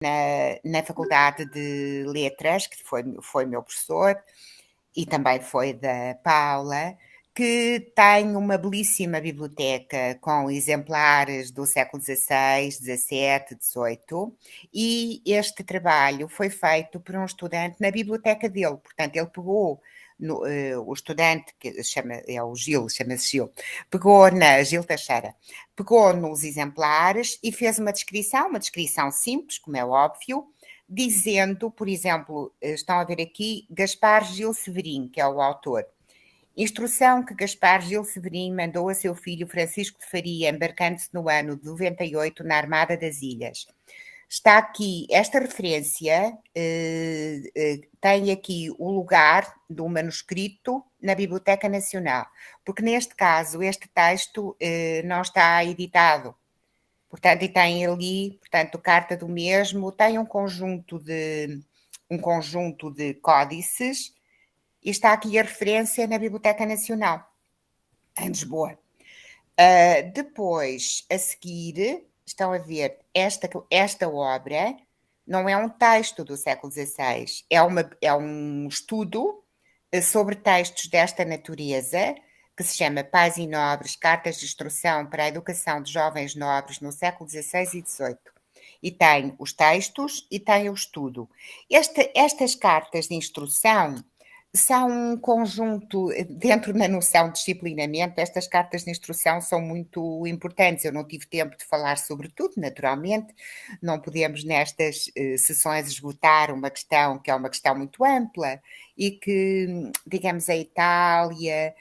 na Faculdade de Letras, que foi meu professor, e também foi da Paula, que tem uma belíssima biblioteca com exemplares do século XVI, XVII, XVIII, e este trabalho foi feito por um estudante na biblioteca dele. Portanto, ele pegou o estudante, que é o Gil, chama-se Gil, pegou na Gil Teixeira, pegou nos exemplares e fez uma descrição simples, como é óbvio, dizendo, por exemplo, estão a ver aqui, Gaspar Gil Severin, que é o autor. Instrução que Gaspar Gil Severin mandou a seu filho Francisco de Faria, embarcando-se no ano de 98 na Armada das Ilhas. Está aqui, esta referência tem aqui o lugar do manuscrito na Biblioteca Nacional, porque neste caso este texto não está editado. Portanto, e tem ali, portanto, carta do mesmo, tem um conjunto de códices, e está aqui a referência na Biblioteca Nacional, em Lisboa. Depois, a seguir, estão a ver, esta obra não é um texto do século XVI, é um estudo sobre textos desta natureza, que se chama Pais e Nobres, Cartas de Instrução para a Educação de Jovens Nobres no século XVI e XVIII. E tem os textos e tem o estudo. Estas cartas de instrução são um conjunto, dentro da noção de disciplinamento, estas cartas de instrução são muito importantes. Eu não tive tempo de falar sobre tudo, naturalmente, não podemos nestas sessões esgotar uma questão que é uma questão muito ampla e que, digamos, a Itália,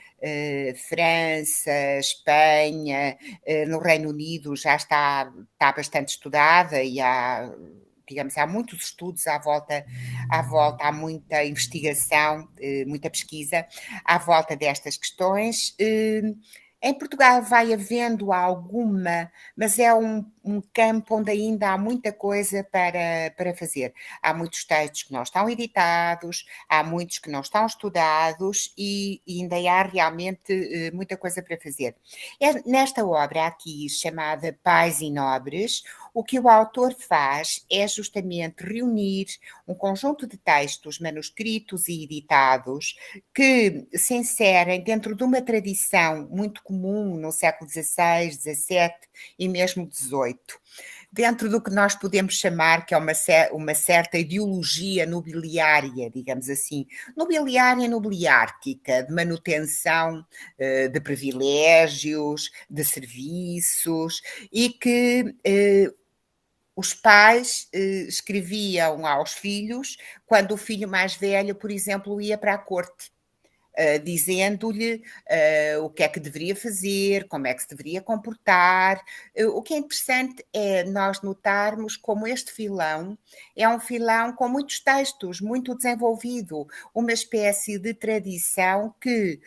França, Espanha, no Reino Unido já está bastante estudada e há, digamos, há muitos estudos à volta, há muita investigação, muita pesquisa à volta destas questões. Em Portugal vai havendo alguma, mas é um campo onde ainda há muita coisa para fazer. Há muitos textos que não estão editados, há muitos que não estão estudados e ainda há realmente muita coisa para fazer. Nesta obra aqui, chamada Pais e Nobres, o que o autor faz é justamente reunir um conjunto de textos manuscritos e editados que se inserem dentro de uma tradição muito comum no século XVI, XVII e mesmo XVIII, dentro do que nós podemos chamar que é uma certa ideologia nobiliária, digamos assim, nobiliária nobiliárquica, de manutenção de privilégios, de serviços, e que os pais escreviam aos filhos quando o filho mais velho, por exemplo, ia para a corte. Dizendo-lhe o que é que deveria fazer, como é que se deveria comportar. O que é interessante é nós notarmos como este filão é um filão com muitos textos, muito desenvolvido, uma espécie de tradição que,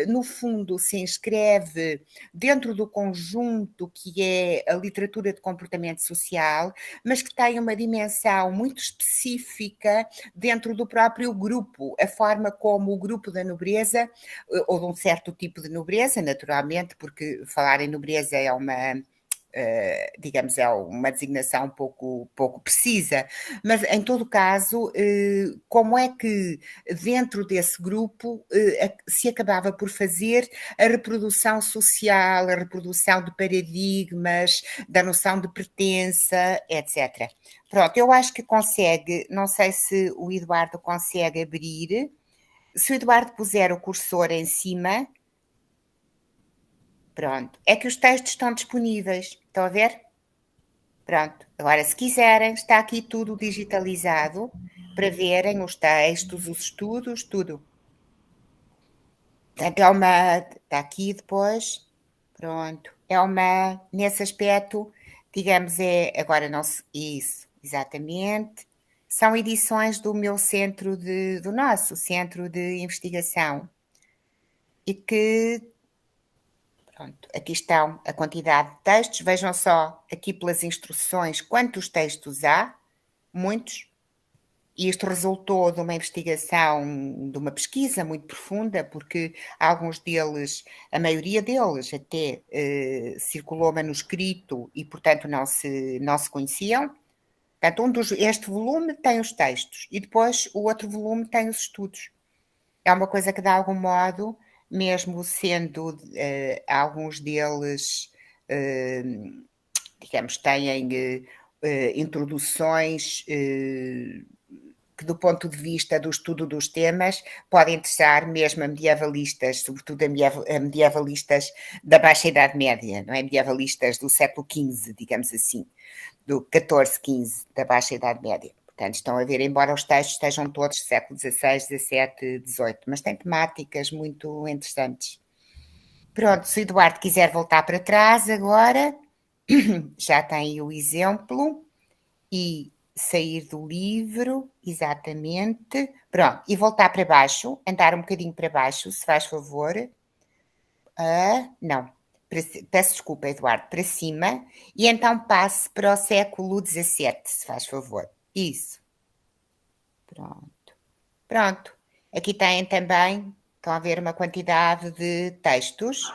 no fundo, se inscreve dentro do conjunto que é a literatura de comportamento social, mas que tem uma dimensão muito específica dentro do próprio grupo, a forma como o grupo da nobreza, ou de um certo tipo de nobreza, naturalmente, porque falar em nobreza é uma, digamos, é uma designação pouco precisa, mas em todo caso, como é que dentro desse grupo se acabava por fazer a reprodução social, a reprodução de paradigmas, da noção de pertença, etc. Pronto, eu acho que consegue, não sei se o Eduardo consegue abrir. Se o Eduardo puser o cursor em cima, pronto, é que os textos estão disponíveis, estão a ver? Pronto, agora se quiserem, está aqui tudo digitalizado para verem os textos, os estudos, tudo. Portanto, está aqui depois, pronto, nesse aspecto, digamos, agora não se, isso, exatamente, são edições do meu do nosso centro de investigação, e que, pronto, aqui estão a quantidade de textos, vejam só aqui pelas instruções quantos textos há, muitos, e isto resultou de uma investigação, de uma pesquisa muito profunda, porque alguns deles, a maioria deles até circulou manuscrito e, portanto, não se conheciam. Portanto, este volume tem os textos e depois o outro volume tem os estudos. É uma coisa que, de algum modo, mesmo sendo alguns deles, digamos, têm introduções que, do ponto de vista do estudo dos temas, podem interessar mesmo a medievalistas, sobretudo a medievalistas da Baixa Idade Média, não é? Medievalistas do século XV, digamos assim, do XIV, XV, da Baixa Idade Média. Portanto, estão a ver, embora os textos estejam todos do século XVI, XVII, XVIII, mas têm temáticas muito interessantes. Pronto, se o Eduardo quiser voltar para trás agora, já tem o exemplo, e sair do livro, exatamente. Pronto, e voltar para baixo, andar um bocadinho para baixo, se faz favor. Não, peço desculpa, Eduardo, para cima, e então passe para o século XVII, se faz favor. Isso. Pronto. Pronto. Aqui têm também, estão a ver uma quantidade de textos,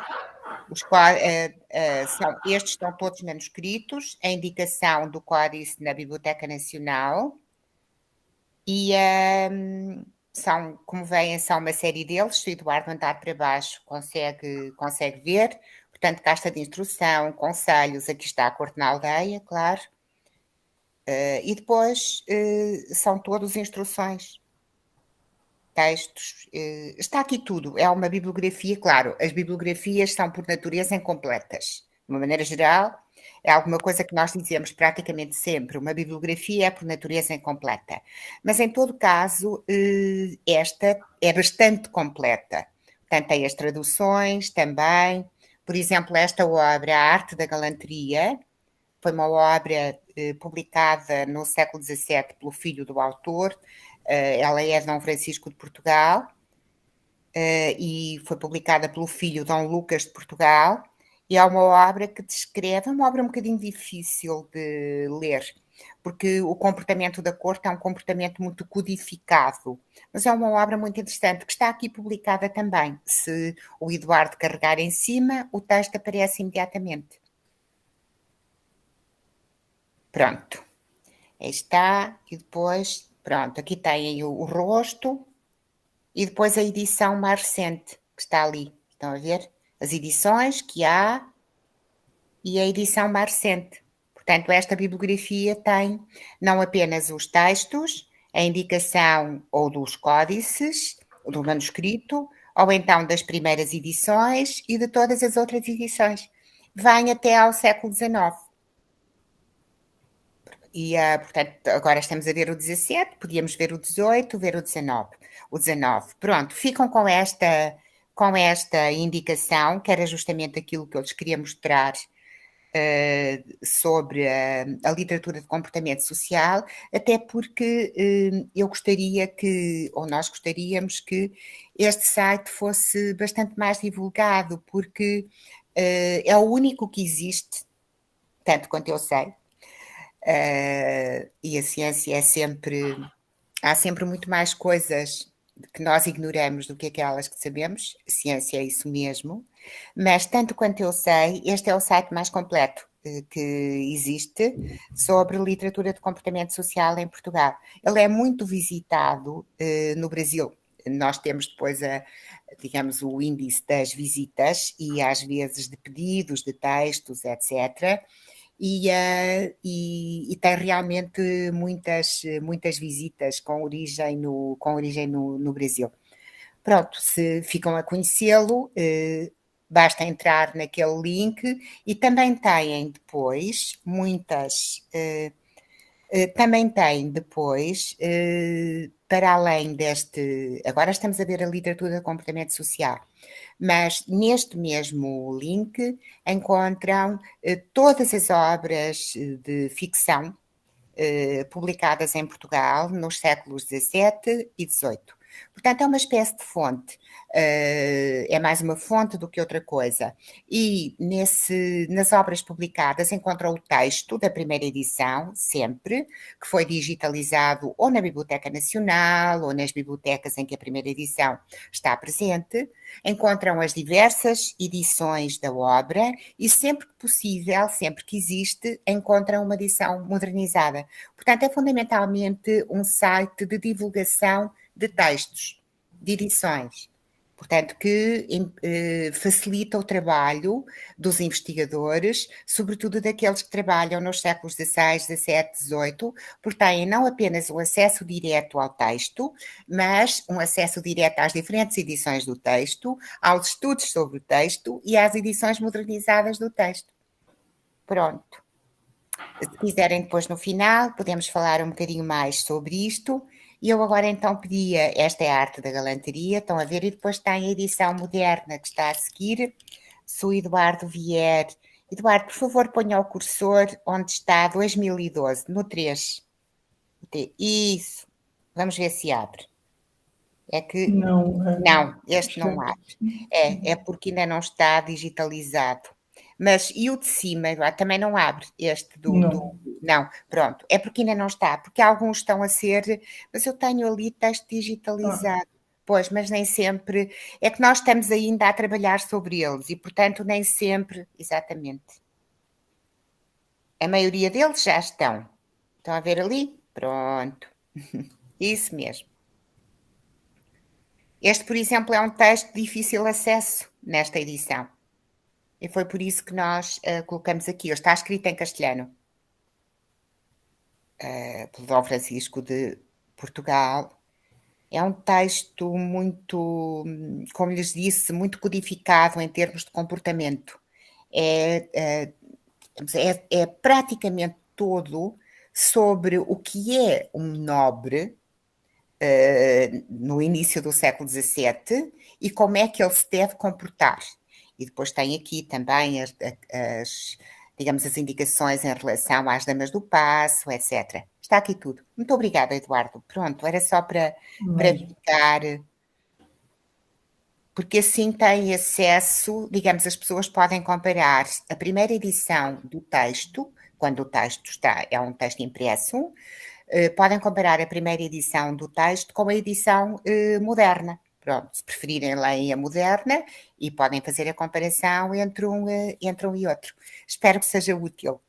estes estão todos manuscritos, a indicação do códice na Biblioteca Nacional, e são, como veem, são uma série deles. Se o Eduardo andar para baixo, consegue ver. Portanto, caixa de instrução, conselhos, aqui está a Corte na Aldeia, claro. E depois são todas instruções, textos, está aqui tudo. É uma bibliografia, claro, as bibliografias são por natureza incompletas. De uma maneira geral, é alguma coisa que nós dizemos praticamente sempre, uma bibliografia é por natureza incompleta. Mas, em todo caso, esta é bastante completa. Portanto, tem as traduções também. Por exemplo, esta obra, A Arte da Galanteria, foi uma obra publicada no século XVII pelo filho do autor. Ela é de Dom Francisco de Portugal e foi publicada pelo filho Dom Lucas de Portugal, e é uma obra que descreve, é uma obra um bocadinho difícil de ler, porque o comportamento da corte é um comportamento muito codificado, mas é uma obra muito interessante, que está aqui publicada também. Se o Eduardo carregar em cima, o texto aparece imediatamente. Pronto. Aí está, e depois, pronto, aqui tem o rosto, e depois a edição mais recente, que está ali. Estão a ver? As edições que há e a edição mais recente. Portanto, esta bibliografia tem não apenas os textos, a indicação ou dos códices, do manuscrito, ou então das primeiras edições e de todas as outras edições. Vem até ao século XIX. E, portanto, agora estamos a ver o 17, podíamos ver o 18, ver o 19. O 19. Pronto, ficam com esta indicação, que era justamente aquilo que eu lhes queria mostrar sobre a literatura de comportamento social, até porque eu gostaria que, ou nós gostaríamos que este site fosse bastante mais divulgado, porque é o único que existe, tanto quanto eu sei, e a ciência é sempre... Há sempre muito mais coisas que nós ignoramos do que aquelas que sabemos. A ciência é isso mesmo. Mas, tanto quanto eu sei, este é o site mais completo que existe sobre literatura de comportamento social em Portugal. Ele é muito visitado no Brasil. Nós temos depois, digamos, o índice das visitas e às vezes de pedidos, de textos, etc., e tem realmente muitas visitas com origem no Brasil. Pronto, se ficam a conhecê-lo, basta entrar naquele link, e também têm depois também tem depois, para além deste, agora estamos a ver a literatura de comportamento social, mas neste mesmo link encontram todas as obras de ficção publicadas em Portugal nos séculos XVII e XVIII. Portanto, é uma espécie de fonte, é mais uma fonte do que outra coisa. E nas obras publicadas encontram o texto da primeira edição, sempre, que foi digitalizado ou na Biblioteca Nacional ou nas bibliotecas em que a primeira edição está presente. Encontram as diversas edições da obra e sempre que possível, sempre que existe, encontram uma edição modernizada. Portanto, é fundamentalmente um site de divulgação de textos, de edições. Portanto, que facilita o trabalho dos investigadores, sobretudo daqueles que trabalham nos séculos XVI, XVII, XVIII, porque têm não apenas um acesso direto ao texto, mas um acesso direto às diferentes edições do texto, aos estudos sobre o texto e às edições modernizadas do texto. Pronto. Se quiserem depois no final, podemos falar um bocadinho mais sobre isto. E eu agora então pedia, esta é a arte da galanteria, estão a ver, e depois tem a edição moderna que está a seguir, se o Eduardo vier. Eduardo, por favor, ponha o cursor onde está 2012, no 3. Isso, vamos ver se abre. É que... Não, este não abre. É porque ainda não está digitalizado. Mas, e o de cima, Eduardo, também não abre este Não, pronto. É porque ainda não está. Porque alguns estão a ser... Mas eu tenho ali texto digitalizado. Pois, mas nem sempre... É que nós estamos ainda a trabalhar sobre eles e, portanto, nem sempre... Exatamente. A maioria deles já estão. Estão a ver ali? Pronto. Isso mesmo. Este, por exemplo, é um texto de difícil acesso nesta edição. E foi por isso que nós colocamos aqui. Ele está escrito em castelhano. Pelo Dom Francisco de Portugal. É um texto muito, como lhes disse, muito codificado em termos de comportamento. É praticamente todo sobre o que é um nobre no início do século XVII e como é que ele se deve comportar. E depois tem aqui também digamos, as indicações em relação às damas do paço, etc. Está aqui tudo. Muito obrigada, Eduardo. Pronto, era só para ficar... Porque assim tem acesso, digamos, as pessoas podem comparar a primeira edição do texto, quando o texto é um texto impresso, podem comparar a primeira edição do texto com a edição moderna. Pronto, se preferirem, leem a moderna e podem fazer a comparação entre um e outro. Espero que seja útil.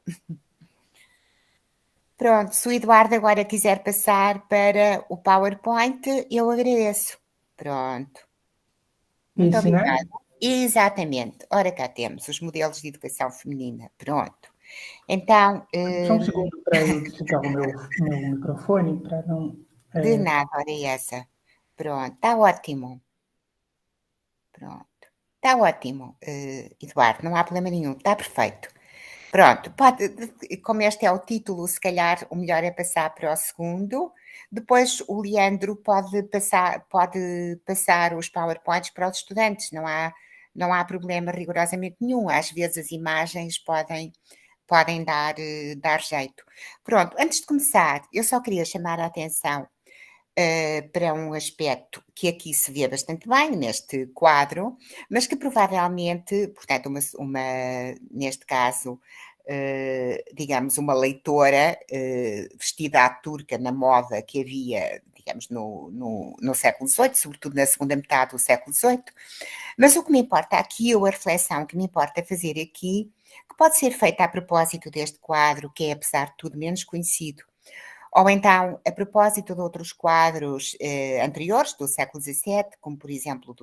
Pronto, se o Eduardo agora quiser passar para o PowerPoint, eu agradeço. Pronto. Muito obrigada. Exatamente. Ora, cá temos os modelos de educação feminina. Pronto. Então... Só um segundo para eu desligar o meu microfone, para não... De nada, ora é essa. Pronto, está ótimo. Pronto. Está ótimo, Eduardo, não há problema nenhum, está perfeito. Pronto, como este é o título, se calhar o melhor é passar para o segundo. Depois o Leandro pode passar os PowerPoints para os estudantes, não há problema rigorosamente nenhum. Às vezes as imagens podem dar jeito. Pronto, antes de começar, eu só queria chamar a atenção para um aspecto que aqui se vê bastante bem neste quadro, mas que provavelmente, portanto, neste caso, digamos, uma leitora vestida à turca na moda que havia, digamos, no século XVIII, sobretudo na segunda metade do século XVIII. Mas o que me importa aqui, ou a reflexão que me importa fazer aqui, que pode ser feita a propósito deste quadro, que é, apesar de tudo, menos conhecido, ou então, a propósito de outros quadros anteriores do século XVII, como por exemplo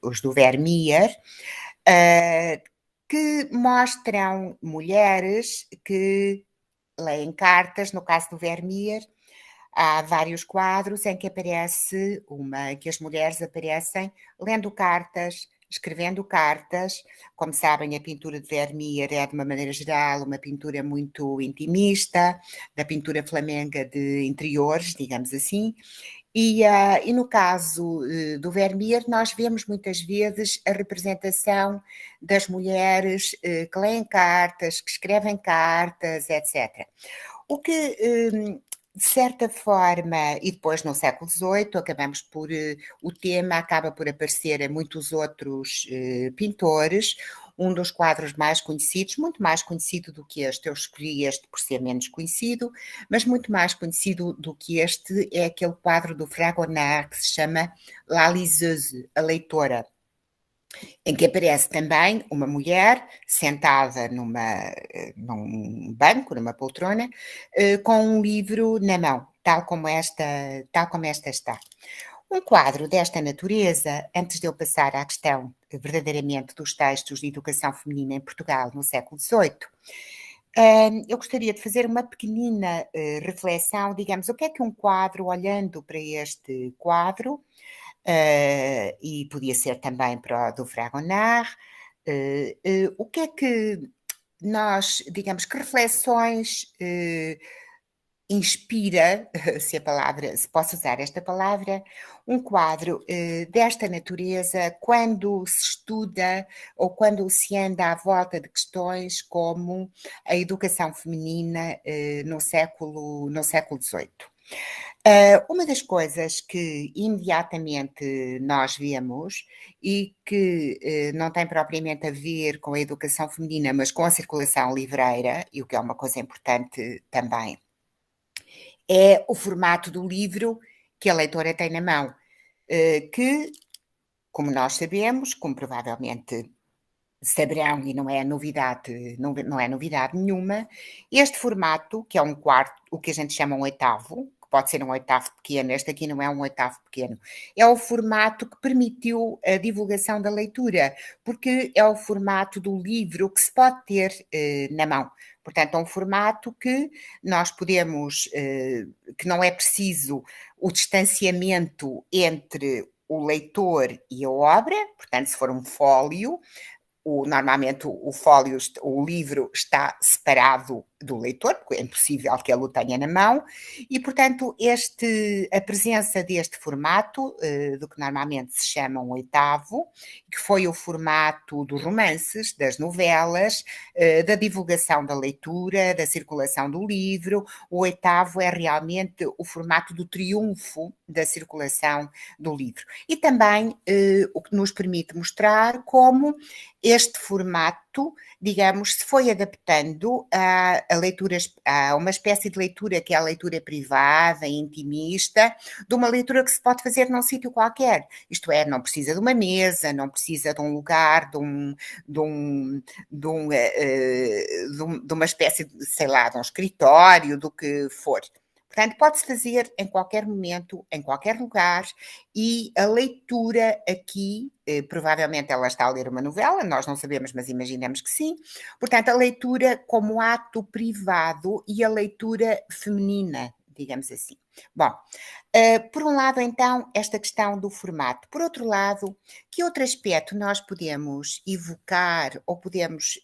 os do Vermeer, que mostram mulheres que leem cartas. No caso do Vermeer, há vários quadros em que que as mulheres aparecem lendo cartas, escrevendo cartas. Como sabem, a pintura de Vermeer é, de uma maneira geral, uma pintura muito intimista, da pintura flamenga de interiores, digamos assim. E no caso do Vermeer, nós vemos muitas vezes a representação das mulheres que leem cartas, que escrevem cartas, etc. O que de certa forma, e depois no século XVIII, acabamos por, o tema acaba por aparecer em muitos outros pintores. Um dos quadros mais conhecidos, muito mais conhecido do que este, eu escolhi este por ser menos conhecido, mas muito mais conhecido do que este é aquele quadro do Fragonard que se chama La Liseuse, a leitora, em que aparece também uma mulher sentada num banco, numa poltrona, com um livro na mão, tal como esta está. Um quadro desta natureza, antes de eu passar à questão verdadeiramente dos textos de educação feminina em Portugal no século XVIII, eu gostaria de fazer uma pequenina reflexão, digamos, o que é que um quadro, olhando para este quadro, e podia ser também para o do Fragonard, o que é que nós, digamos, que reflexões inspira, se posso usar esta palavra, um quadro desta natureza quando se estuda ou quando se anda à volta de questões como a educação feminina no século XVIII. Uma das coisas que imediatamente nós vemos e que não tem propriamente a ver com a educação feminina, mas com a circulação livreira, e o que é uma coisa importante também, é o formato do livro que a leitora tem na mão, que, como nós sabemos, como provavelmente saberão, e não é novidade, não é novidade nenhuma, este formato, que é um quarto, o que a gente chama um oitavo, que pode ser um oitavo pequeno, este aqui não é um oitavo pequeno, é o formato que permitiu a divulgação da leitura, porque é o formato do livro que se pode ter na mão. Portanto, é um formato que nós podemos, que não é preciso o distanciamento entre o leitor e a obra, portanto, se for um fólio, normalmente o livro está separado do leitor, porque é impossível que ele o tenha na mão, e, portanto, a presença deste formato, do que normalmente se chama um oitavo, que foi o formato dos romances, das novelas, da divulgação da leitura, da circulação do livro, o oitavo é realmente o formato do triunfo da circulação do livro. E também o que nos permite mostrar como este formato, digamos, se foi adaptando a uma espécie de leitura que é a leitura privada, intimista, de uma leitura que se pode fazer num sítio qualquer. Isto é, não precisa de uma mesa, não precisa de um lugar, de uma espécie de, sei lá, de um escritório, do que for. Portanto, pode-se fazer em qualquer momento, em qualquer lugar, e a leitura aqui, provavelmente ela está a ler uma novela, nós não sabemos, mas imaginamos que sim. Portanto, a leitura como ato privado e a leitura feminina, digamos assim. Bom, por um lado, então, esta questão do formato. Por outro lado, que outro aspecto nós podemos evocar ou podemos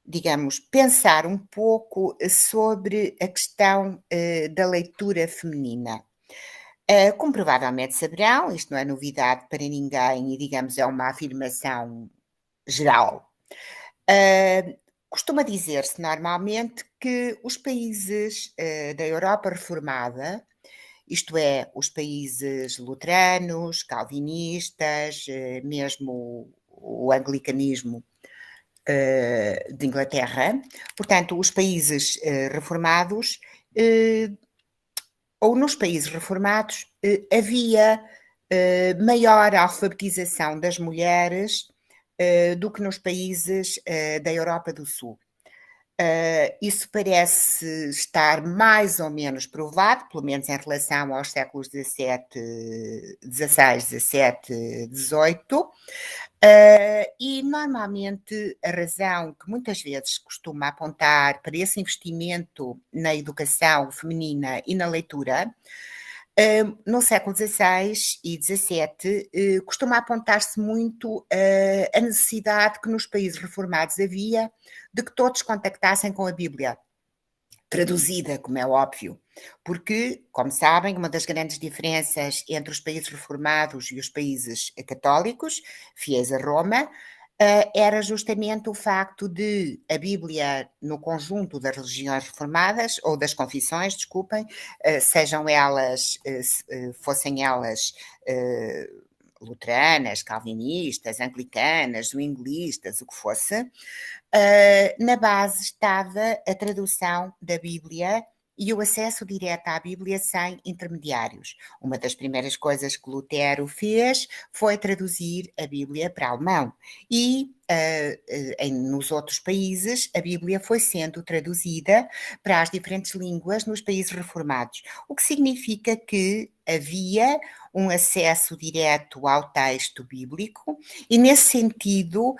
digamos, pensar um pouco sobre a questão da leitura feminina? Como provavelmente saberão, isto não é novidade para ninguém e, digamos, é uma afirmação geral. Costuma dizer-se normalmente que os países da Europa reformada, isto é, os países luteranos, calvinistas, mesmo o anglicanismo de Inglaterra, portanto, os países reformados, ou nos países reformados, havia maior alfabetização das mulheres do que nos países da Europa do Sul. Isso parece estar mais ou menos provado, pelo menos em relação aos séculos XVII, XVI, XVII, XVIII, e normalmente a razão que muitas vezes costuma apontar para esse investimento na educação feminina e na leitura, no século XVI e XVII, costuma apontar-se muito a necessidade que nos países reformados havia de que todos contactassem com a Bíblia, traduzida, como é óbvio, porque, como sabem, uma das grandes diferenças entre os países reformados e os países católicos, fiéis a Roma, era justamente o facto de a Bíblia, no conjunto das religiões reformadas, ou das confissões, desculpem, sejam elas, fossem elas luteranas, calvinistas, anglicanas, zwinglistas, o que fosse, na base estava a tradução da Bíblia e o acesso direto à Bíblia sem intermediários. Uma das primeiras coisas que Lutero fez foi traduzir a Bíblia para alemão. E nos outros países a Bíblia foi sendo traduzida para as diferentes línguas nos países reformados, o que significa que havia um acesso direto ao texto bíblico e, nesse sentido,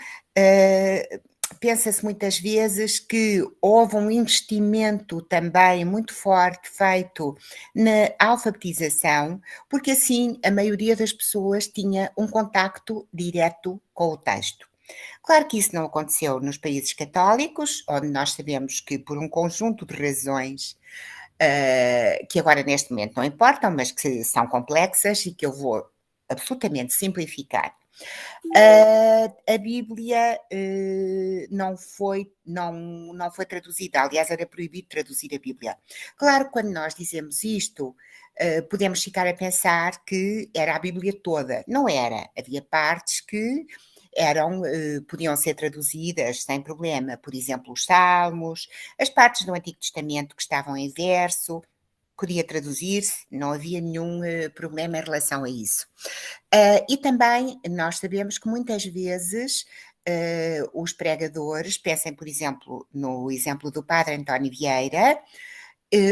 pensa-se muitas vezes que houve um investimento também muito forte feito na alfabetização, porque assim a maioria das pessoas tinha um contacto direto com o texto. Claro que isso não aconteceu nos países católicos, onde nós sabemos que por um conjunto de razões que agora neste momento não importam, mas que são complexas e que eu vou absolutamente simplificar. A Bíblia não foi traduzida, aliás, era proibido traduzir a Bíblia. Claro, quando nós dizemos isto, podemos ficar a pensar que era a Bíblia toda. Não era. Havia partes que podiam ser traduzidas sem problema. Por exemplo, os Salmos, as partes do Antigo Testamento que estavam em verso, podia traduzir-se, não havia nenhum problema em relação a isso. E também nós sabemos que muitas vezes os pregadores, pensem, por exemplo, no exemplo do padre António Vieira,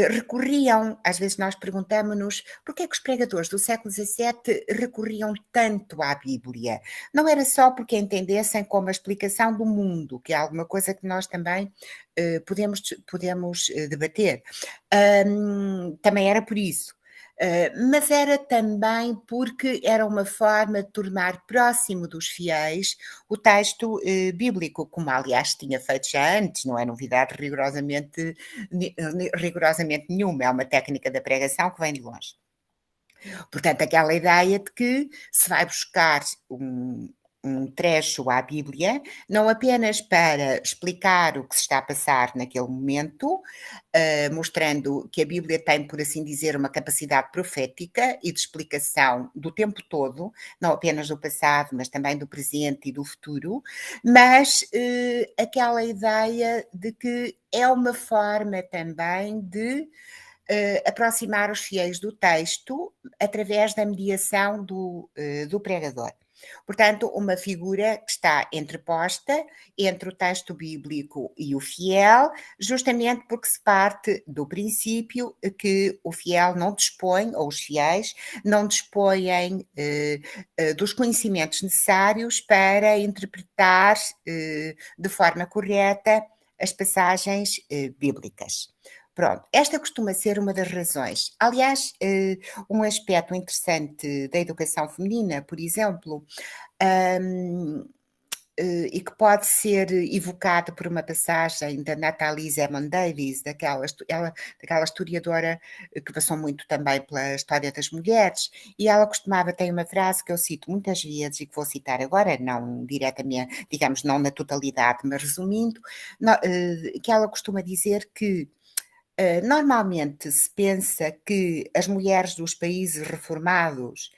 recorriam, às vezes nós perguntamos-nos porquê é que os pregadores do século XVII recorriam tanto à Bíblia. Não era só porque a entendessem como a explicação do mundo, que é alguma coisa que nós também podemos debater. Também era por isso. Mas era também porque era uma forma de tornar próximo dos fiéis o texto bíblico, como aliás tinha feito já antes, não é novidade rigorosamente nenhuma, é uma técnica da pregação que vem de longe. Portanto, aquela ideia de que se vai buscar um trecho à Bíblia, não apenas para explicar o que se está a passar naquele momento, mostrando que a Bíblia tem, por assim dizer, uma capacidade profética e de explicação do tempo todo, não apenas do passado, mas também do presente e do futuro, mas aquela ideia de que é uma forma também de aproximar os fiéis do texto através da mediação do pregador. Portanto, uma figura que está entreposta entre o texto bíblico e o fiel, justamente porque se parte do princípio que o fiel não dispõe, ou os fiéis, não dispõem dos conhecimentos necessários para interpretar de forma correta as passagens bíblicas. Pronto, esta costuma ser uma das razões. Aliás, um aspecto interessante da educação feminina, por exemplo, e que pode ser evocado por uma passagem da Natalie Zemon Davis, daquela historiadora que passou muito também pela história das mulheres, e ela tem uma frase que eu cito muitas vezes e que vou citar agora, não diretamente, digamos, não na totalidade, mas resumindo, que ela costuma dizer que normalmente se pensa que as mulheres dos países reformados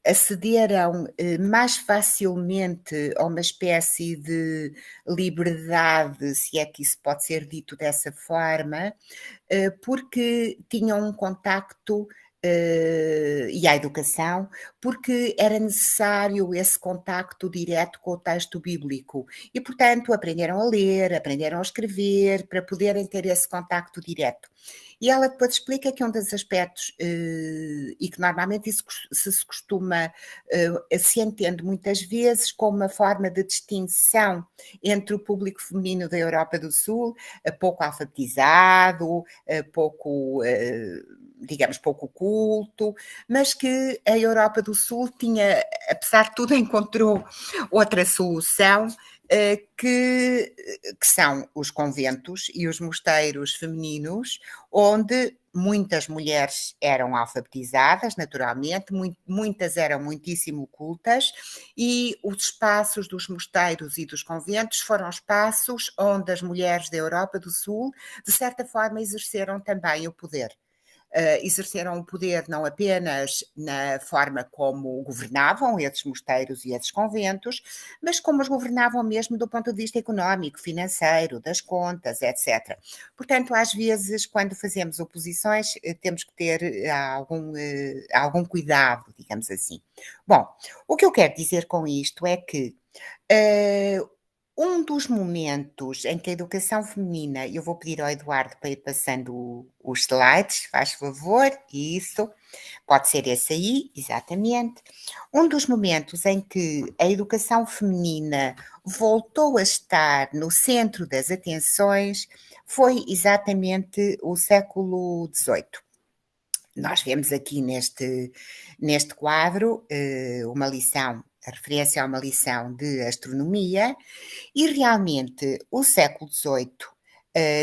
acederam mais facilmente a uma espécie de liberdade, se é que isso pode ser dito dessa forma, porque tinham um contacto e à educação, porque era necessário esse contacto direto com o texto bíblico e, portanto, aprenderam a ler, aprenderam a escrever para poderem ter esse contacto direto. E ela depois explica que um dos aspectos, e que normalmente isso se costuma, se entende muitas vezes como uma forma de distinção entre o público feminino da Europa do Sul, pouco alfabetizado, digamos, pouco culto, mas que a Europa do Sul tinha, apesar de tudo, encontrou outra solução, que são os conventos e os mosteiros femininos, onde muitas mulheres eram alfabetizadas, naturalmente, muitas eram muitíssimo cultas, e os espaços dos mosteiros e dos conventos foram espaços onde as mulheres da Europa do Sul, de certa forma, exerceram também o poder. Exerceram o poder não apenas na forma como governavam esses mosteiros e esses conventos, mas como os governavam mesmo do ponto de vista económico, financeiro, das contas, etc. Portanto, às vezes, quando fazemos oposições, temos que ter algum cuidado, digamos assim. Bom, o que eu quero dizer com isto é que um dos momentos em que a educação feminina, eu vou pedir ao Eduardo para ir passando os slides, faz favor, isso, pode ser esse aí, exatamente. Um dos momentos em que a educação feminina voltou a estar no centro das atenções foi exatamente o século XVIII. Nós vemos aqui neste quadro uma lição, a referência a uma lição de astronomia, e realmente o século XVIII,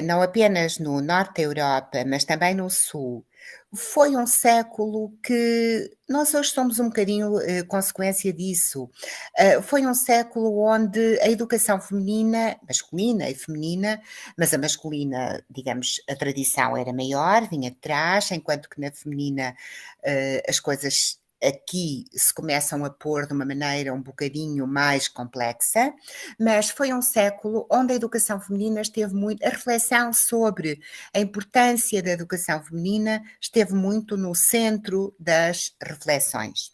não apenas no norte da Europa, mas também no sul, foi um século que nós hoje somos um bocadinho consequência disso. Foi um século onde a educação feminina, masculina e feminina, mas a masculina, digamos, a tradição era maior, vinha de trás, enquanto que na feminina as coisas aqui se começam a pôr de uma maneira um bocadinho mais complexa, mas foi um século onde a educação feminina esteve muito, a reflexão sobre a importância da educação feminina esteve muito no centro das reflexões.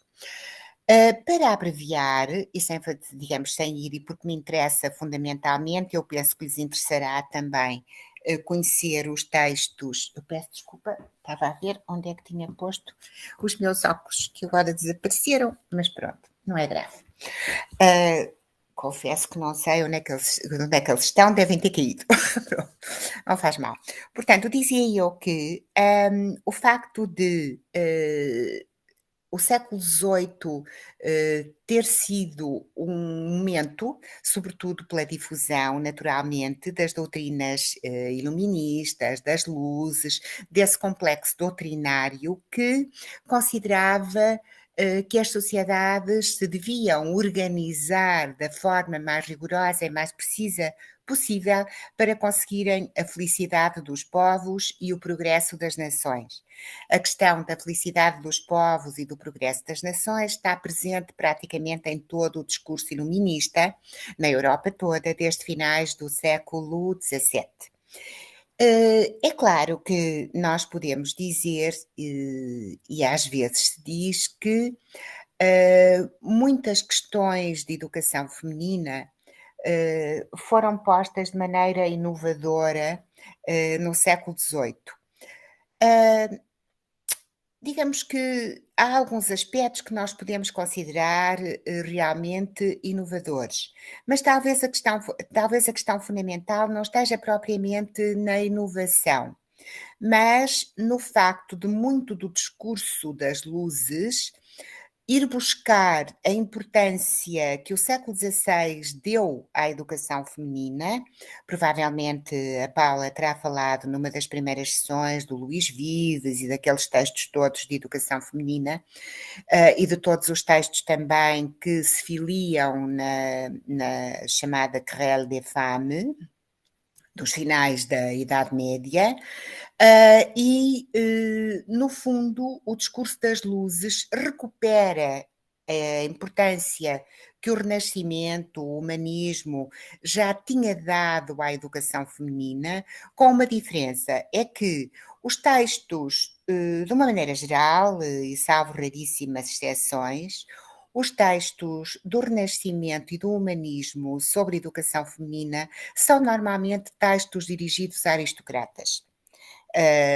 Para abreviar, e sem, digamos, sem ir, e porque me interessa fundamentalmente, eu penso que lhes interessará também conhecer os textos. Eu peço desculpa, estava a ver onde é que tinha posto os meus óculos, que agora desapareceram, mas pronto, não é grave. Confesso que não sei onde é que eles estão, devem ter caído. Não faz mal. Portanto, dizia eu que o facto de o século XVIII ter sido um momento, sobretudo pela difusão, naturalmente, das doutrinas iluministas, das luzes, desse complexo doutrinário que considerava que as sociedades se deviam organizar da forma mais rigorosa e mais precisa possível para conseguirem a felicidade dos povos e o progresso das nações. A questão da felicidade dos povos e do progresso das nações está presente praticamente em todo o discurso iluminista, na Europa toda, desde finais do século XVII. É claro que nós podemos dizer, e às vezes se diz, que muitas questões de educação feminina foram postas de maneira inovadora no século XVIII. Digamos que há alguns aspectos que nós podemos considerar realmente inovadores, mas talvez a questão fundamental não esteja propriamente na inovação, mas no facto de muito do discurso das luzes ir buscar a importância que o século XVI deu à educação feminina. Provavelmente a Paula terá falado numa das primeiras sessões do Luís Vives e daqueles textos todos de educação feminina e de todos os textos também que se filiam na chamada Querelle des Femmes, dos finais da Idade Média, no fundo, o discurso das luzes recupera a importância que o Renascimento, o humanismo, já tinha dado à educação feminina, com uma diferença, é que os textos, de uma maneira geral, e salvo raríssimas exceções, os textos do Renascimento e do humanismo sobre educação feminina são normalmente textos dirigidos a aristocratas.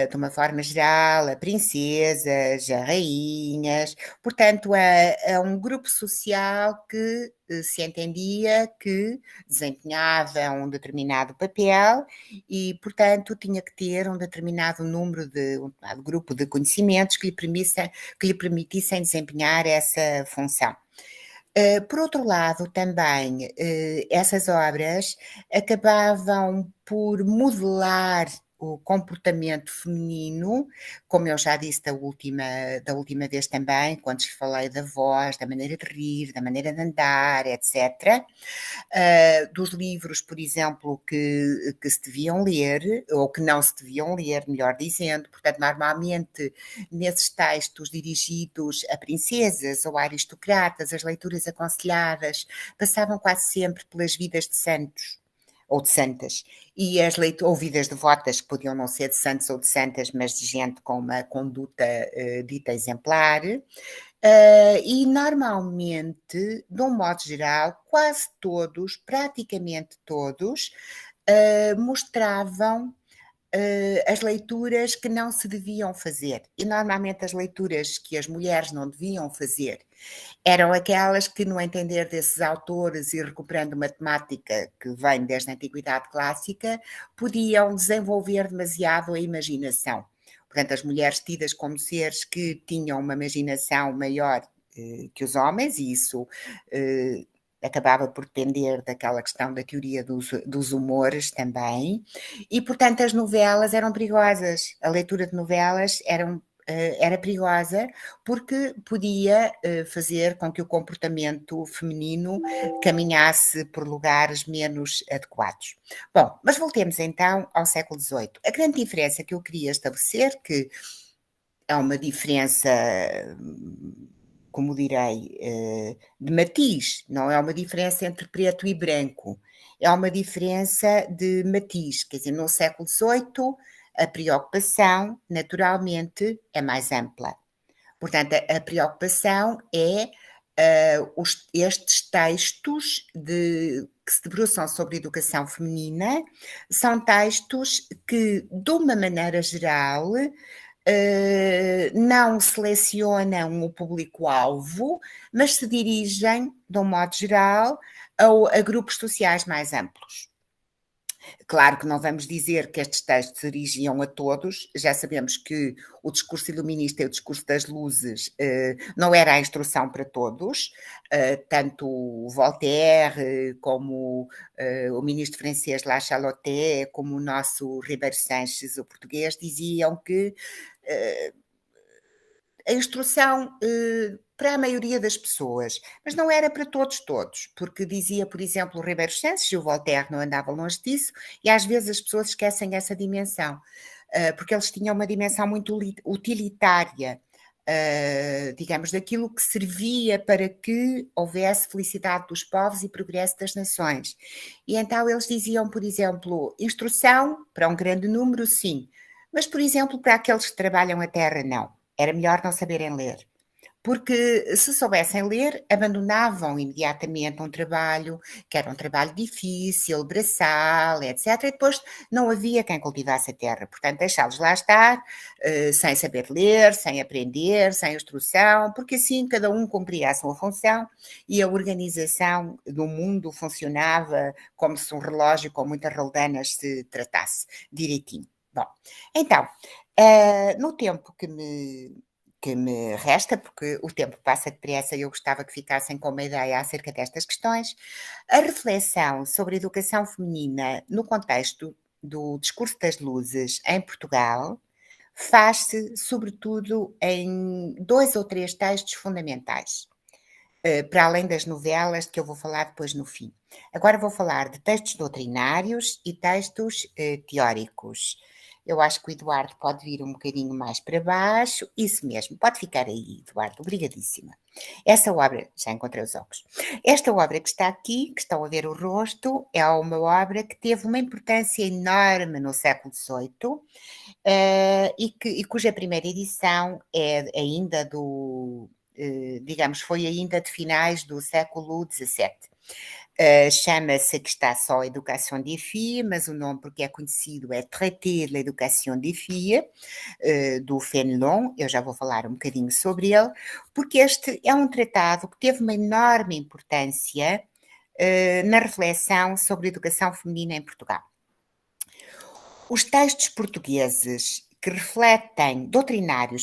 De uma forma geral, a princesas, a rainhas, portanto, a um grupo social que se entendia que desempenhava um determinado papel e, portanto, tinha que ter um determinado número um determinado grupo de conhecimentos que lhe permitissem desempenhar essa função. Por outro lado, também, essas obras acabavam por modelar o comportamento feminino, como eu já disse da última vez também, quando te falei da voz, da maneira de rir, da maneira de andar, etc. Dos livros, por exemplo, que se deviam ler, ou que não se deviam ler, melhor dizendo. Portanto, normalmente, nesses textos dirigidos a princesas ou a aristocratas, as leituras aconselhadas passavam quase sempre pelas vidas de santos ou de santas, e as ou vidas devotas, que podiam não ser de santos ou de santas, mas de gente com uma conduta dita exemplar. E normalmente, de um modo geral, quase todos, praticamente todos, mostravam as leituras que não se deviam fazer. E normalmente as leituras que as mulheres não deviam fazer eram aquelas que, no entender desses autores e recuperando uma temática que vem desde a Antiguidade Clássica, podiam desenvolver demasiado a imaginação. Portanto, as mulheres tidas como seres que tinham uma imaginação maior que os homens, e isso acabava por depender daquela questão da teoria dos humores também, e portanto as novelas eram perigosas, a leitura de novelas era perigosa porque podia fazer com que o comportamento feminino caminhasse por lugares menos adequados. Bom, mas voltemos então ao século XVIII. A grande diferença que eu queria estabelecer, que é uma diferença, como direi, de matiz, não é uma diferença entre preto e branco, é uma diferença de matiz, quer dizer, no século XVIII a preocupação, naturalmente, é mais ampla. Portanto, a preocupação é estes textos que se debruçam sobre educação feminina, são textos que, de uma maneira geral, não selecionam o público-alvo, mas se dirigem, de um modo geral, a grupos sociais mais amplos. Claro que não vamos dizer que estes textos se dirigiam a todos, já sabemos que o discurso iluminista e o discurso das luzes não era a instrução para todos, tanto Voltaire como o ministro francês La Chalotais, como o nosso Ribeiro Sanches, o português, diziam que a instrução para a maioria das pessoas, mas não era para todos, porque dizia, por exemplo, o Ribeiro Sanches, e o Voltaire não andava longe disso, e às vezes as pessoas esquecem essa dimensão, porque eles tinham uma dimensão muito utilitária, digamos, daquilo que servia para que houvesse felicidade dos povos e progresso das nações. E então eles diziam, por exemplo, instrução para um grande número, sim, mas, por exemplo, para aqueles que trabalham a terra, não. Era melhor não saberem ler. Porque se soubessem ler, abandonavam imediatamente um trabalho que era um trabalho difícil, braçal, etc. E depois não havia quem cultivasse a terra. Portanto, deixá-los lá estar, sem saber ler, sem aprender, sem instrução, porque assim cada um cumpria a sua função e a organização do mundo funcionava como se um relógio com muitas roldanas se tratasse direitinho. Bom, então, no tempo que me resta, porque o tempo passa depressa e eu gostava que ficassem com uma ideia acerca destas questões, a reflexão sobre a educação feminina no contexto do discurso das luzes em Portugal faz-se sobretudo em 2 ou 3 textos fundamentais, para além das novelas que eu vou falar depois no fim. Agora vou falar de textos doutrinários e textos teóricos. Eu acho que o Eduardo pode vir um bocadinho mais para baixo. Isso mesmo, pode ficar aí, Eduardo. Obrigadíssima. Essa obra, já encontrei os óculos. Esta obra que está aqui, que estão a ver o rosto, é uma obra que teve uma importância enorme no século XVIII e cuja primeira edição é ainda digamos, foi ainda de finais do século XVII. Chama-se, que está só Education des filles, mas o nome porque é conhecido é Traité de l'Éducation des filles, do Fénelon. Eu já vou falar um bocadinho sobre ele, porque este é um tratado que teve uma enorme importância na reflexão sobre a educação feminina em Portugal. Os textos portugueses que refletem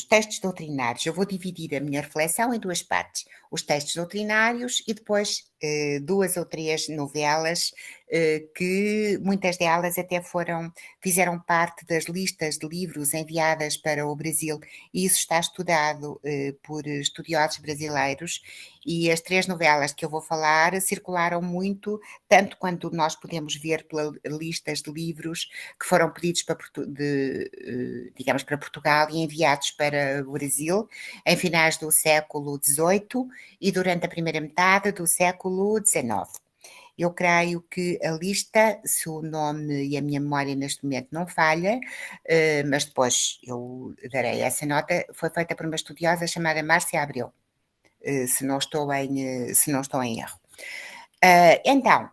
textos doutrinários, eu vou dividir a minha reflexão em 2 partes, os textos doutrinários e depois 2 ou 3 novelas que muitas delas até fizeram parte das listas de livros enviadas para o Brasil, e isso está estudado por estudiosos brasileiros, e as 3 novelas que eu vou falar circularam muito, tanto quanto nós podemos ver pelas listas de livros que foram pedidos digamos, para Portugal e enviados para o Brasil em finais do século XVIII e durante a primeira metade do século XIX. Eu creio que a lista, se o nome e a minha memória neste momento não falha, mas depois eu darei essa nota, foi feita por uma estudiosa chamada Márcia Abreu, se não estou em erro. Então,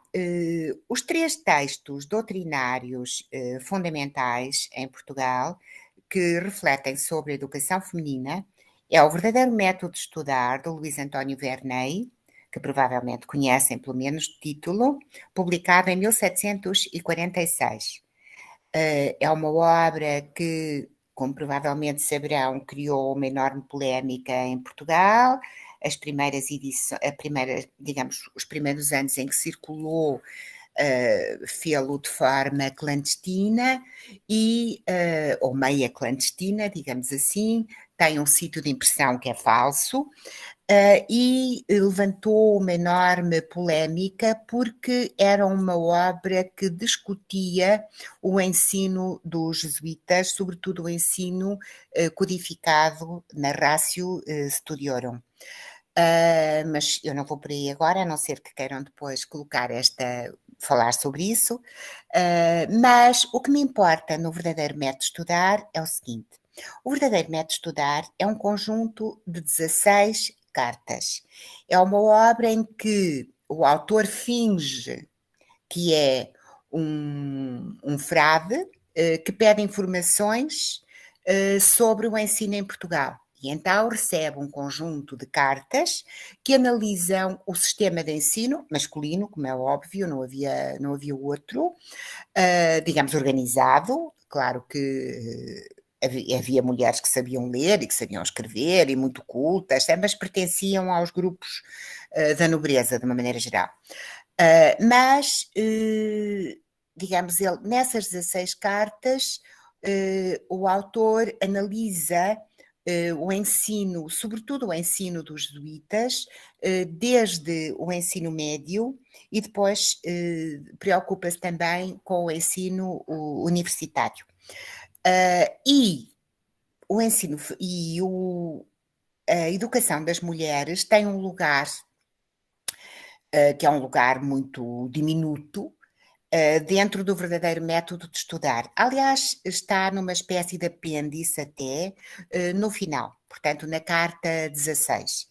os 3 textos doutrinários fundamentais em Portugal que refletem sobre a educação feminina é O Verdadeiro Método de Estudar, de Luís António Verney, que provavelmente conhecem pelo menos de título, publicado em 1746. É uma obra que, como provavelmente saberão, criou uma enorme polémica em Portugal. As primeiras edições, digamos, os primeiros anos em que circulou, fê-lo de forma clandestina ou meia clandestina, digamos assim, tem um sítio de impressão que é falso, e levantou uma enorme polémica porque era uma obra que discutia o ensino dos jesuítas, sobretudo o ensino codificado na Ratio Studiorum. Mas eu não vou por aí agora, a não ser que queiram depois falar sobre isso. Mas o que me importa no Verdadeiro Método de Estudar é o seguinte: o Verdadeiro Método de Estudar é um conjunto de 16 cartas. É uma obra em que o autor finge que é um frade que pede informações sobre o ensino em Portugal. E então recebe um conjunto de cartas que analisam o sistema de ensino masculino, como é óbvio, não havia outro, digamos, organizado. Claro que havia mulheres que sabiam ler e que sabiam escrever e muito cultas, mas pertenciam aos grupos da nobreza, de uma maneira geral. Mas, digamos, nessas 16 cartas, o autor analisa o ensino, sobretudo o ensino dos jesuítas, desde o ensino médio, e depois preocupa-se também com o ensino universitário. E o ensino e a educação das mulheres tem um lugar que é um lugar muito diminuto dentro do Verdadeiro Método de Estudar. Aliás, está numa espécie de apêndice até no final, portanto, na carta 16.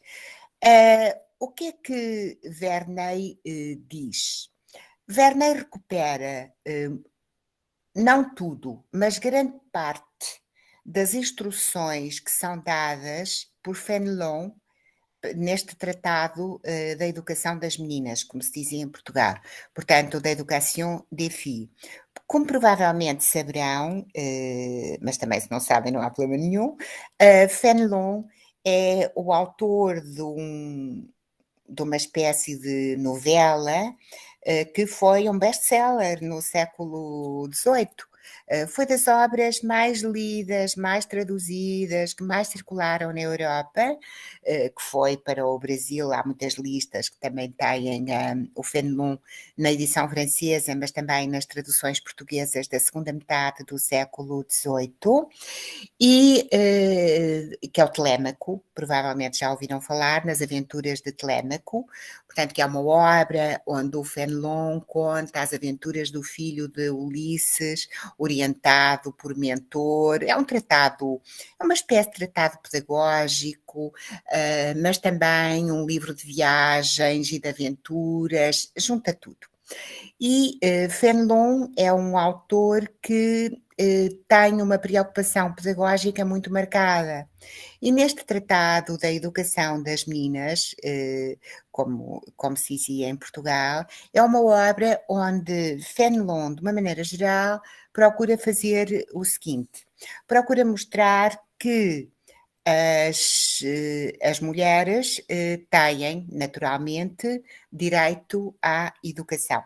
O que é que Verney diz? Verney recupera, não tudo, mas grande parte das instruções que são dadas por Fénelon neste tratado da educação das meninas, como se dizia em Portugal, portanto, da Education des filles. Como provavelmente saberão, mas também se não sabem não há problema nenhum, Fénelon é o autor de uma espécie de novela que foi um best-seller no século XVIII. Foi das obras mais lidas, mais traduzidas, que mais circularam na Europa, que foi para o Brasil. Há muitas listas que também têm o Fénelon na edição francesa, mas também nas traduções portuguesas da segunda metade do século XVIII, e que é o Telêmaco, provavelmente já ouviram falar nas Aventuras de Telêmaco, portanto, que é uma obra onde o Fénelon conta as aventuras do filho de Ulisses, orientado por mentor. É um tratado, é uma espécie de tratado pedagógico, mas também um livro de viagens e de aventuras, junta tudo. E Fénelon é um autor que tem uma preocupação pedagógica muito marcada. E neste tratado da educação das meninas, como se dizia em Portugal, é uma obra onde Fénelon, de uma maneira geral, procura fazer o seguinte: procura mostrar que as as mulheres têm, naturalmente, direito à educação.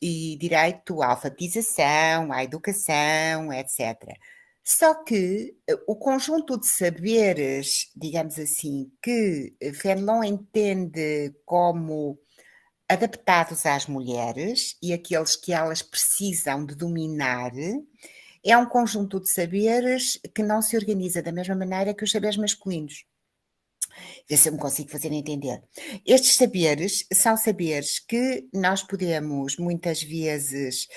E direito à alfabetização, à educação, etc. Só que o conjunto de saberes, digamos assim, que Fenelon entende como adaptados às mulheres e aqueles que elas precisam de dominar, é um conjunto de saberes que não se organiza da mesma maneira que os saberes masculinos. Ver se eu me consigo fazer entender. Estes saberes são saberes que nós podemos, muitas vezes,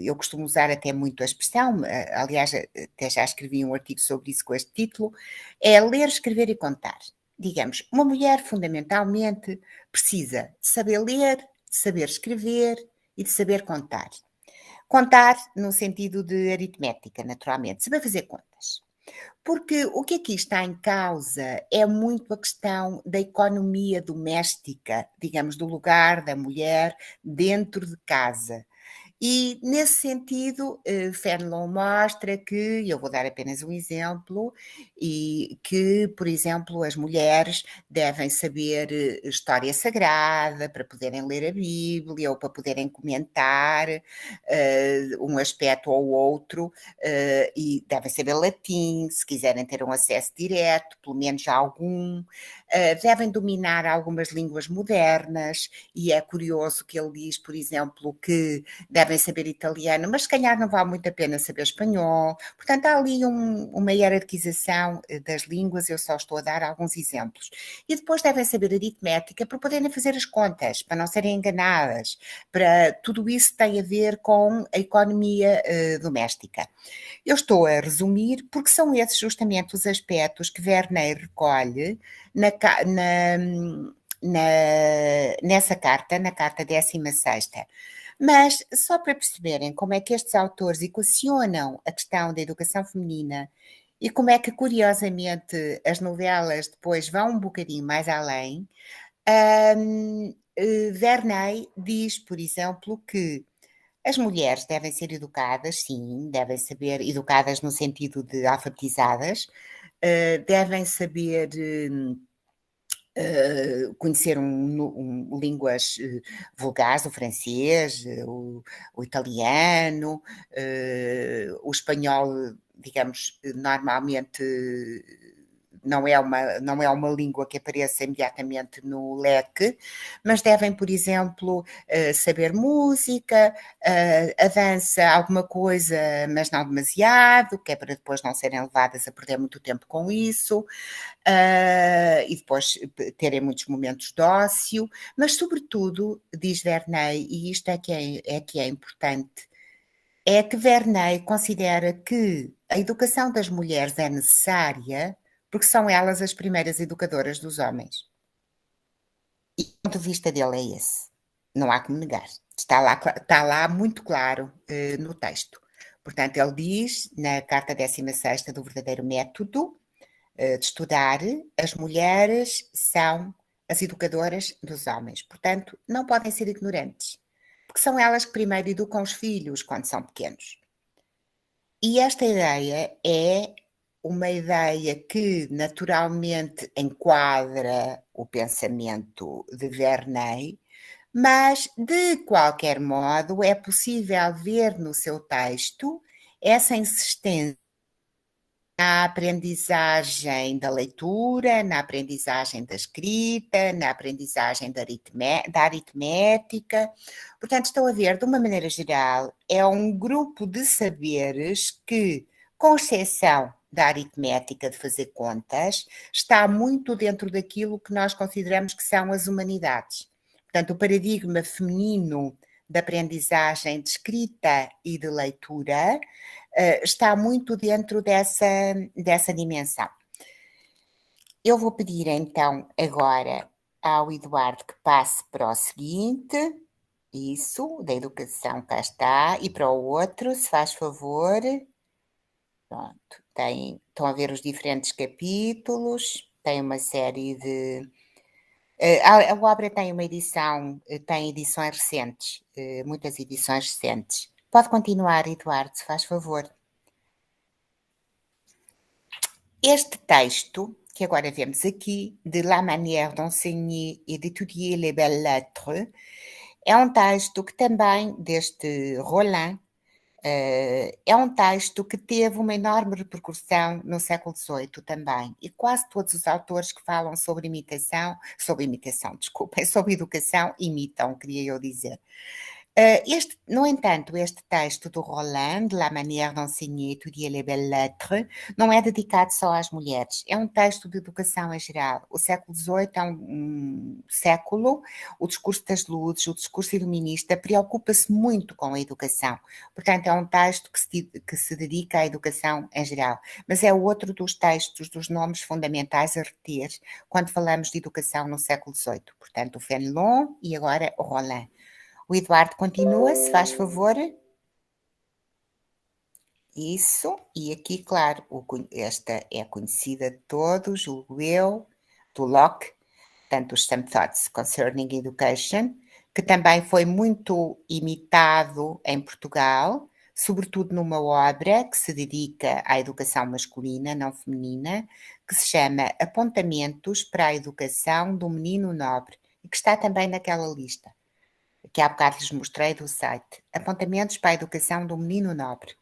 eu costumo usar até muito a expressão, aliás, até já escrevi um artigo sobre isso com este título, é ler, escrever e contar. Digamos, uma mulher fundamentalmente precisa saber ler, saber escrever e de saber contar. Contar no sentido de aritmética, naturalmente, saber fazer contas. Porque o que aqui está em causa é muito a questão da economia doméstica, digamos, do lugar da mulher dentro de casa. E, nesse sentido, Fenelon mostra que, eu vou dar apenas um exemplo, e que, por exemplo, as mulheres devem saber história sagrada para poderem ler a Bíblia ou para poderem comentar um aspecto ou outro, e devem saber latim, se quiserem ter um acesso direto, pelo menos a algum, devem dominar algumas línguas modernas, e é curioso que ele diz, por exemplo, que devem saber italiano, mas se calhar não vale muito a pena saber espanhol. Portanto, há ali uma hierarquização das línguas, eu só estou a dar alguns exemplos. E depois devem saber aritmética para poderem fazer as contas, para não serem enganadas. Para tudo isso tem a ver com a economia doméstica. Eu estou a resumir porque são esses justamente os aspectos que Verney recolhe nessa carta, na carta 16ª. Mas só para perceberem como é que estes autores equacionam a questão da educação feminina e como é que, curiosamente, as novelas depois vão um bocadinho mais além, Verney diz, por exemplo, que as mulheres devem ser educadas, sim, devem saber, educadas no sentido de alfabetizadas, devem saber conhecer línguas vulgares, o francês, o italiano, o espanhol, digamos, normalmente não é uma língua que apareça imediatamente no leque, mas devem, por exemplo, saber música, a dança, alguma coisa, mas não demasiado, que é para depois não serem levadas a perder muito tempo com isso, e depois terem muitos momentos de ócio, mas sobretudo, diz Verney, e isto é que é importante, é que Verney considera que a educação das mulheres é necessária porque são elas as primeiras educadoras dos homens. E o ponto de vista dele é esse. Não há como negar. Está lá muito claro no texto. Portanto, ele diz, na carta 16ª do verdadeiro método de estudar, as mulheres são as educadoras dos homens. Portanto, não podem ser ignorantes. Porque são elas que primeiro educam os filhos quando são pequenos. E esta ideia é uma ideia que naturalmente enquadra o pensamento de Verney, mas de qualquer modo é possível ver no seu texto essa insistência na aprendizagem da leitura, na aprendizagem da escrita, na aprendizagem da aritmética. Portanto, estou a ver, de uma maneira geral, é um grupo de saberes que, com exceção da aritmética de fazer contas, está muito dentro daquilo que nós consideramos que são as humanidades. Portanto, o paradigma feminino da aprendizagem de escrita e de leitura está muito dentro dessa dimensão. Eu vou pedir então agora ao Eduardo que passe para o seguinte, isso, da educação, cá está, e para o outro, se faz favor. Pronto, estão a ver os diferentes capítulos, tem uma série de... A obra tem uma edição, tem edições recentes, muitas edições recentes. Pode continuar, Eduardo, se faz favor. Este texto, que agora vemos aqui, de La manière d'enseigner et d'étudier les belles lettres, é um texto que também, deste Roland, é um texto que teve uma enorme repercussão no século XVIII também, e quase todos os autores que falam sobre desculpem, sobre educação, imitam, queria eu dizer. No entanto, este texto do Roland, La manière d'enseigner, étudier les belles lettres, não é dedicado só às mulheres. É um texto de educação em geral. O século XVIII é um século, o discurso das luzes, o discurso iluminista, preocupa-se muito com a educação. Portanto, é um texto que se dedica à educação em geral. Mas é outro dos textos, dos nomes fundamentais a reter quando falamos de educação no século XVIII. Portanto, o Fénelon e agora o Roland. O Eduardo continua, se faz favor. Isso, e aqui, claro, esta é conhecida de todos, julgo eu, do Locke, portanto, os Some Thoughts Concerning Education, que também foi muito imitado em Portugal, sobretudo numa obra que se dedica à educação masculina, não feminina, que se chama Apontamentos para a Educação do Menino Nobre, e que está também naquela lista que há bocado lhes mostrei do site, Apontamentos para a Educação do Menino Nobre,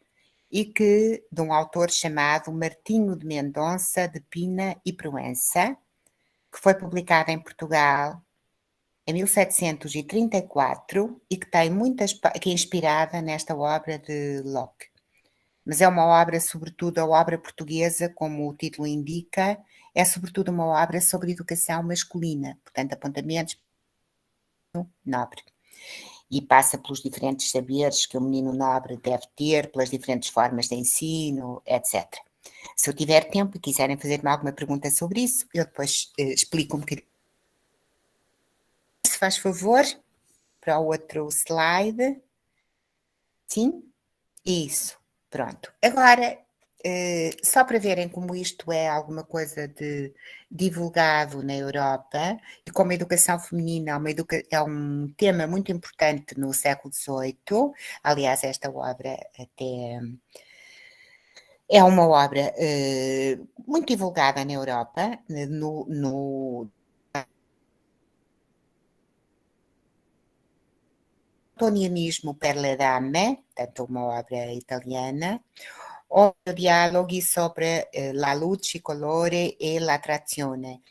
e que, de um autor chamado Martinho de Mendonça de Pina e Proença, que foi publicado em Portugal em 1734 e que tem que é inspirada nesta obra de Locke. Mas é uma obra, sobretudo, a obra portuguesa, como o título indica, é sobretudo uma obra sobre educação masculina, portanto, apontamentos nobre. E passa pelos diferentes saberes que o menino nobre deve ter, pelas diferentes formas de ensino, etc. Se eu tiver tempo e quiserem fazer-me alguma pergunta sobre isso, eu depois explico um bocadinho. Se faz favor, para o outro slide. Sim? Isso. Pronto. Agora, só para verem como isto é alguma coisa de divulgado na Europa e como a educação feminina é um tema muito importante no século XVIII. Aliás, esta obra até é uma obra muito divulgada na Europa, no Antonianismo per le Dame, portanto uma obra italiana, o dialoghi sobre la luce, il colore e l'attrazione.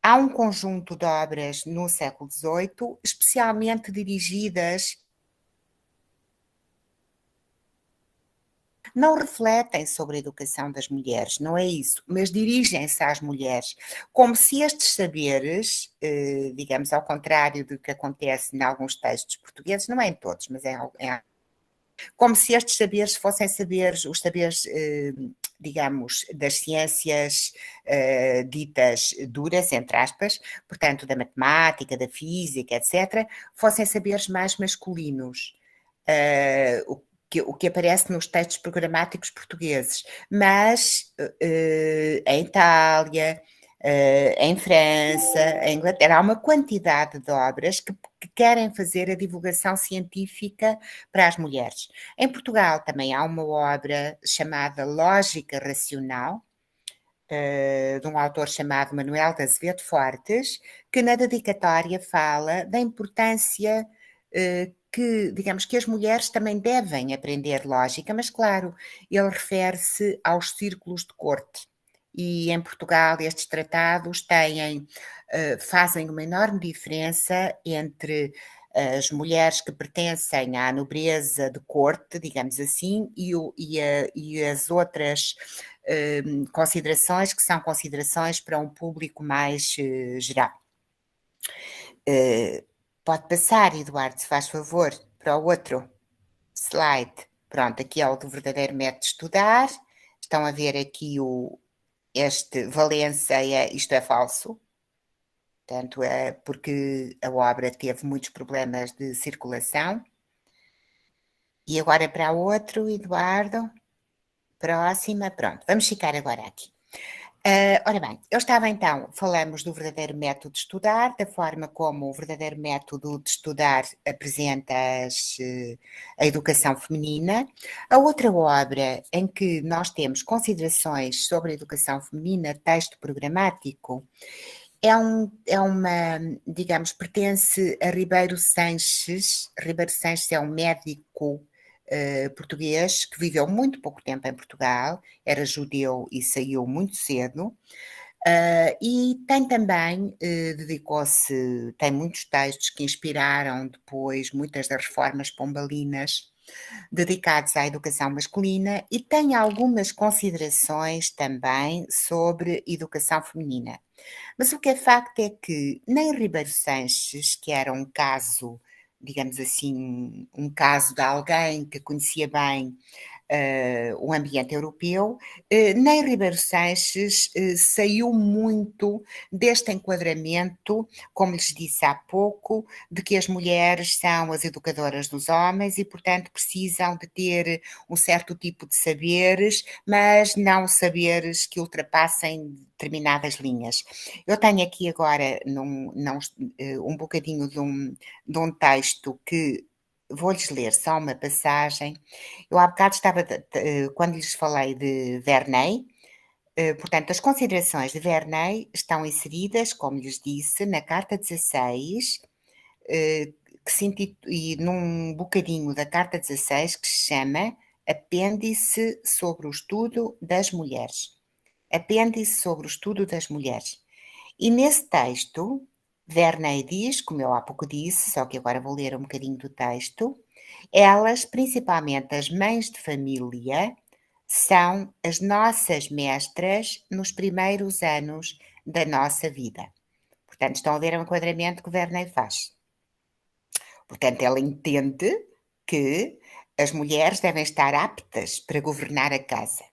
Há um conjunto de obras no século XVIII, especialmente dirigidas, não refletem sobre a educação das mulheres, não é isso, mas dirigem-se às mulheres, como se estes saberes, digamos, ao contrário do que acontece em alguns textos portugueses, não é em todos, mas como se estes saberes fossem os saberes, digamos, das ciências ditas duras, entre aspas, portanto, da matemática, da física, etc., fossem saberes mais masculinos. O que aparece nos textos programáticos portugueses, mas em Itália, em França, em Inglaterra, há uma quantidade de obras que querem fazer a divulgação científica para as mulheres. Em Portugal também há uma obra chamada Lógica Racional, de um autor chamado Manuel de Azevedo Fortes, que na dedicatória fala da importância que, digamos, que as mulheres também devem aprender lógica, mas claro, ele refere-se aos círculos de corte. E em Portugal estes tratados fazem uma enorme diferença entre as mulheres que pertencem à nobreza de corte, digamos assim, e as outras considerações que são considerações para um público mais geral. Pode passar, Eduardo, se faz favor, para o outro slide. Pronto, aqui é o do verdadeiro método de estudar. Estão a ver aqui este Valência, isto é falso. Portanto, é porque a obra teve muitos problemas de circulação. E agora para o outro, Eduardo. Próxima, pronto. Vamos ficar agora aqui. Ora bem, eu estava então, falamos do verdadeiro método de estudar, da forma como o verdadeiro método de estudar apresenta a educação feminina. A outra obra em que nós temos considerações sobre a educação feminina, texto programático, digamos, pertence a Ribeiro Sanches. Ribeiro Sanches é um médico português que viveu muito pouco tempo em Portugal, era judeu e saiu muito cedo. E tem também, tem muitos textos que inspiraram depois muitas das reformas pombalinas dedicados à educação masculina e tem algumas considerações também sobre educação feminina. Mas o que é facto é que nem Ribeiro Sanches, que era um caso, digamos assim, um caso de alguém que conhecia bem o ambiente europeu, nem Ribeiro Sanches saiu muito deste enquadramento, como lhes disse há pouco, de que as mulheres são as educadoras dos homens e, portanto, precisam de ter um certo tipo de saberes, mas não saberes que ultrapassem determinadas linhas. Eu tenho aqui agora um bocadinho de um texto que vou-lhes ler só uma passagem. Eu há bocado quando lhes falei de Verney, portanto, as considerações de Verney estão inseridas, como lhes disse, na Carta 16, e num bocadinho da Carta 16 que se chama Apêndice sobre o Estudo das Mulheres. Apêndice sobre o Estudo das Mulheres. E nesse texto, Verney diz, como eu há pouco disse, só que agora vou ler um bocadinho do texto, elas, principalmente as mães de família, são as nossas mestras nos primeiros anos da nossa vida. Portanto, estão a ver o enquadramento que o Verney faz. Portanto, ela entende que as mulheres devem estar aptas para governar a casa.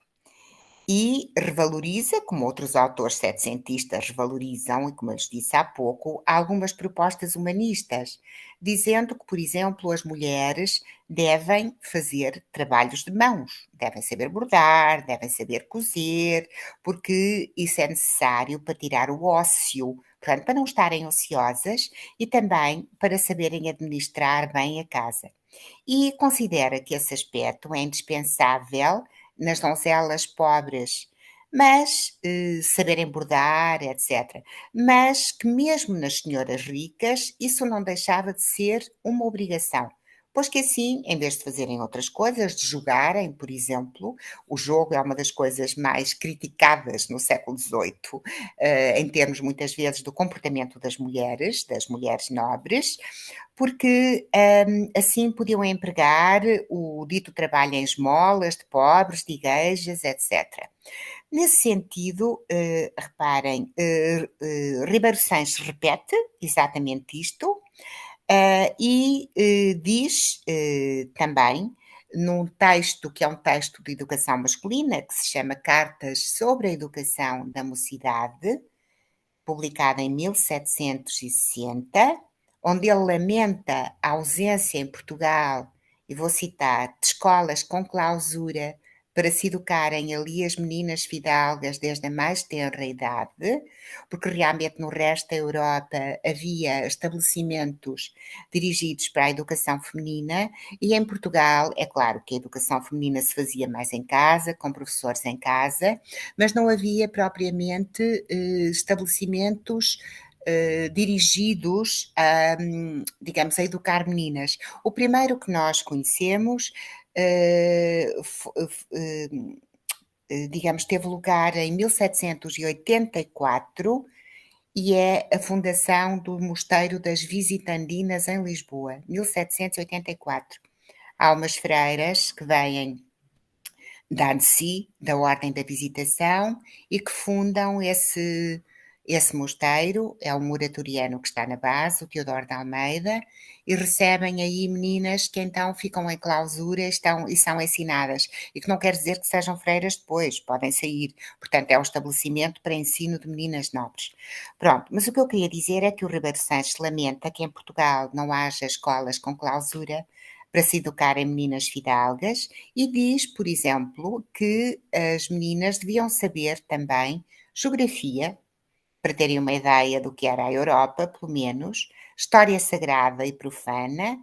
E revaloriza, como outros autores setecentistas revalorizam, e como eu lhes disse há pouco, algumas propostas humanistas, dizendo que, por exemplo, as mulheres devem fazer trabalhos de mãos, devem saber bordar, devem saber cozer, porque isso é necessário para tirar o ócio, portanto, para não estarem ociosas e também para saberem administrar bem a casa. E considera que esse aspecto é indispensável nas donzelas pobres, mas saberem bordar, etc. Mas que mesmo nas senhoras ricas, isso não deixava de ser uma obrigação. Pois que assim, em vez de fazerem outras coisas, de jogarem, por exemplo, o jogo é uma das coisas mais criticadas no século XVIII, em termos muitas vezes do comportamento das mulheres nobres, porque assim podiam empregar o dito trabalho em esmolas de pobres, de igrejas, etc. Nesse sentido, reparem, Ribeiro Sanches repete exatamente isto e diz também, num texto que é um texto de educação masculina, que se chama Cartas sobre a Educação da Mocidade, publicado em 1760, onde ele lamenta a ausência em Portugal, e vou citar, de escolas com clausura para se educarem ali as meninas fidalgas desde a mais tenra idade, porque realmente no resto da Europa havia estabelecimentos dirigidos para a educação feminina e em Portugal é claro que a educação feminina se fazia mais em casa, com professores em casa, mas não havia propriamente estabelecimentos dirigidos a, digamos, a educar meninas. O primeiro que nós conhecemos, digamos, teve lugar em 1784 e é a fundação do Mosteiro das Visitandinas em Lisboa, 1784. Há umas freiras que vêm da ANSI, da Ordem da Visitação, e que fundam esse mosteiro, é o moratoriano que está na base, o Teodoro de Almeida, e recebem aí meninas que então ficam em clausura e são ensinadas, e que não quer dizer que sejam freiras depois, podem sair, portanto é um estabelecimento para ensino de meninas nobres. Pronto, mas o que eu queria dizer é que o Ribeiro Sanches lamenta que em Portugal não haja escolas com clausura para se educarem meninas fidalgas e diz, por exemplo, que as meninas deviam saber também geografia, para terem uma ideia do que era a Europa, pelo menos, história sagrada e profana,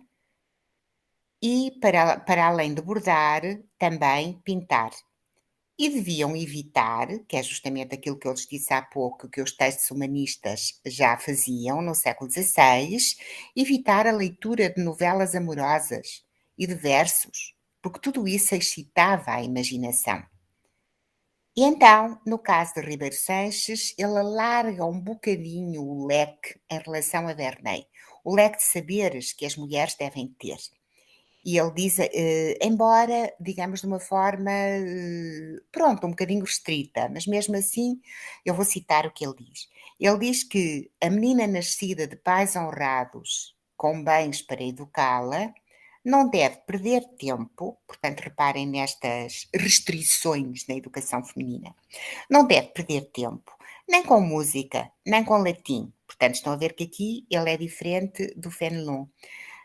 e, para além de bordar, também pintar. E deviam evitar, que é justamente aquilo que eu lhes disse há pouco, que os textos humanistas já faziam no século XVI, evitar a leitura de novelas amorosas e de versos, porque tudo isso excitava a imaginação. E então, no caso de Ribeiro Seixas, ele alarga um bocadinho o leque em relação a Verney, o leque de saberes que as mulheres devem ter. E ele diz, embora, digamos, de uma forma, pronto, um bocadinho restrita, mas mesmo assim, eu vou citar o que ele diz. Ele diz que a menina nascida de pais honrados, com bens para educá-la, não deve perder tempo, portanto, reparem nestas restrições na educação feminina, não deve perder tempo, nem com música, nem com latim. Portanto, estão a ver que aqui ele é diferente do Fénelon,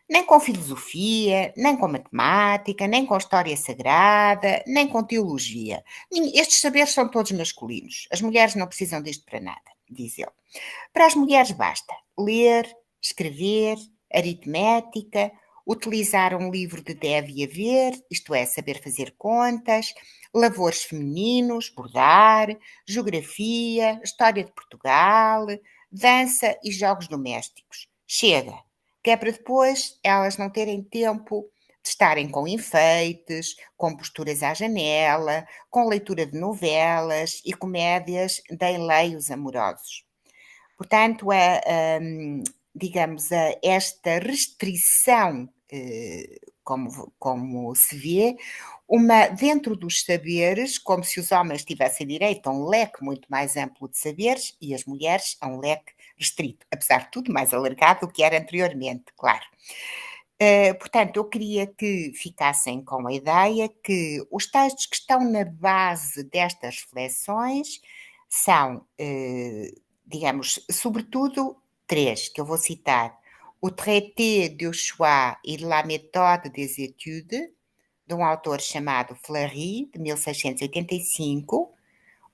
nem com filosofia, nem com matemática, nem com história sagrada, nem com teologia. Estes saberes são todos masculinos. As mulheres não precisam disto para nada, diz ele. Para as mulheres basta ler, escrever, aritmética, utilizar um livro de deve e haver, isto é, saber fazer contas, lavores femininos, bordar, geografia, história de Portugal, dança e jogos domésticos. Chega, que é para depois elas não terem tempo de estarem com enfeites, com posturas à janela, com leitura de novelas e comédias de enleios amorosos. Portanto, digamos, esta restrição, como se vê, dentro dos saberes, como se os homens tivessem direito a um leque muito mais amplo de saberes e as mulheres a um leque restrito, apesar de tudo mais alargado do que era anteriormente, claro. Portanto, eu queria que ficassem com a ideia que os textos que estão na base destas reflexões são, digamos, sobretudo três, que eu vou citar. O Traité du choix et de la méthode des études, de um autor chamado Fleury, de 1685.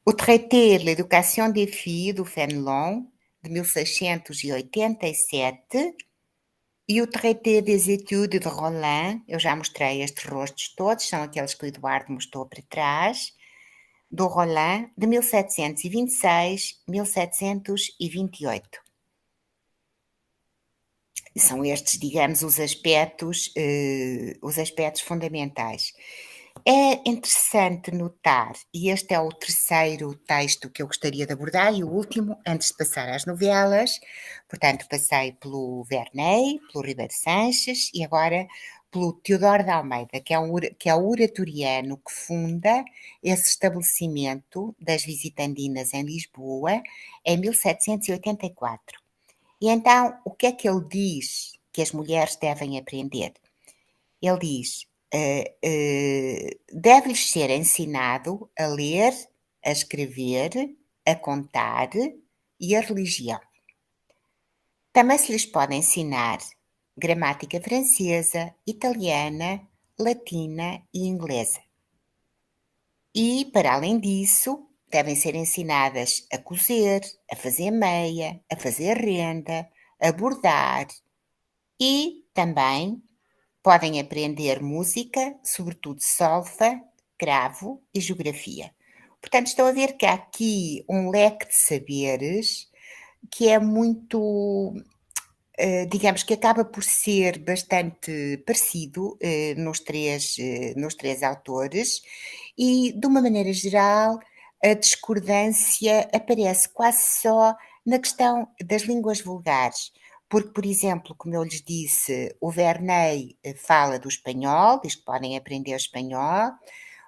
O Traité de l'éducation des filles, do Fénelon, de 1687. E o Traité des études de Rollin, eu já mostrei estes rostos todos, são aqueles que o Eduardo mostrou para trás, do Rollin, de 1726-1728. São estes, digamos, os aspectos fundamentais. É interessante notar, e este é o terceiro texto que eu gostaria de abordar, e o último, antes de passar às novelas. Portanto, passei pelo Verney, pelo Ribeiro Seixas e agora pelo Teodoro de Almeida, que é o oratoriano que funda esse estabelecimento das Visitandinas em Lisboa em 1784. E então, o que é que ele diz que as mulheres devem aprender? Ele diz, deve-lhes ser ensinado a ler, a escrever, a contar e a religião. Também se lhes pode ensinar gramática francesa, italiana, latina e inglesa. E, para além disso, devem ser ensinadas a cozer, a fazer meia, a fazer renda, a bordar e também podem aprender música, sobretudo solfa, cravo e geografia. Portanto, estão a ver que há aqui um leque de saberes que é muito, digamos, que acaba por ser bastante parecido nos três autores e, de uma maneira geral, a discordância aparece quase só na questão das línguas vulgares. Porque, por exemplo, como eu lhes disse, o Verney fala do espanhol, diz que podem aprender o espanhol.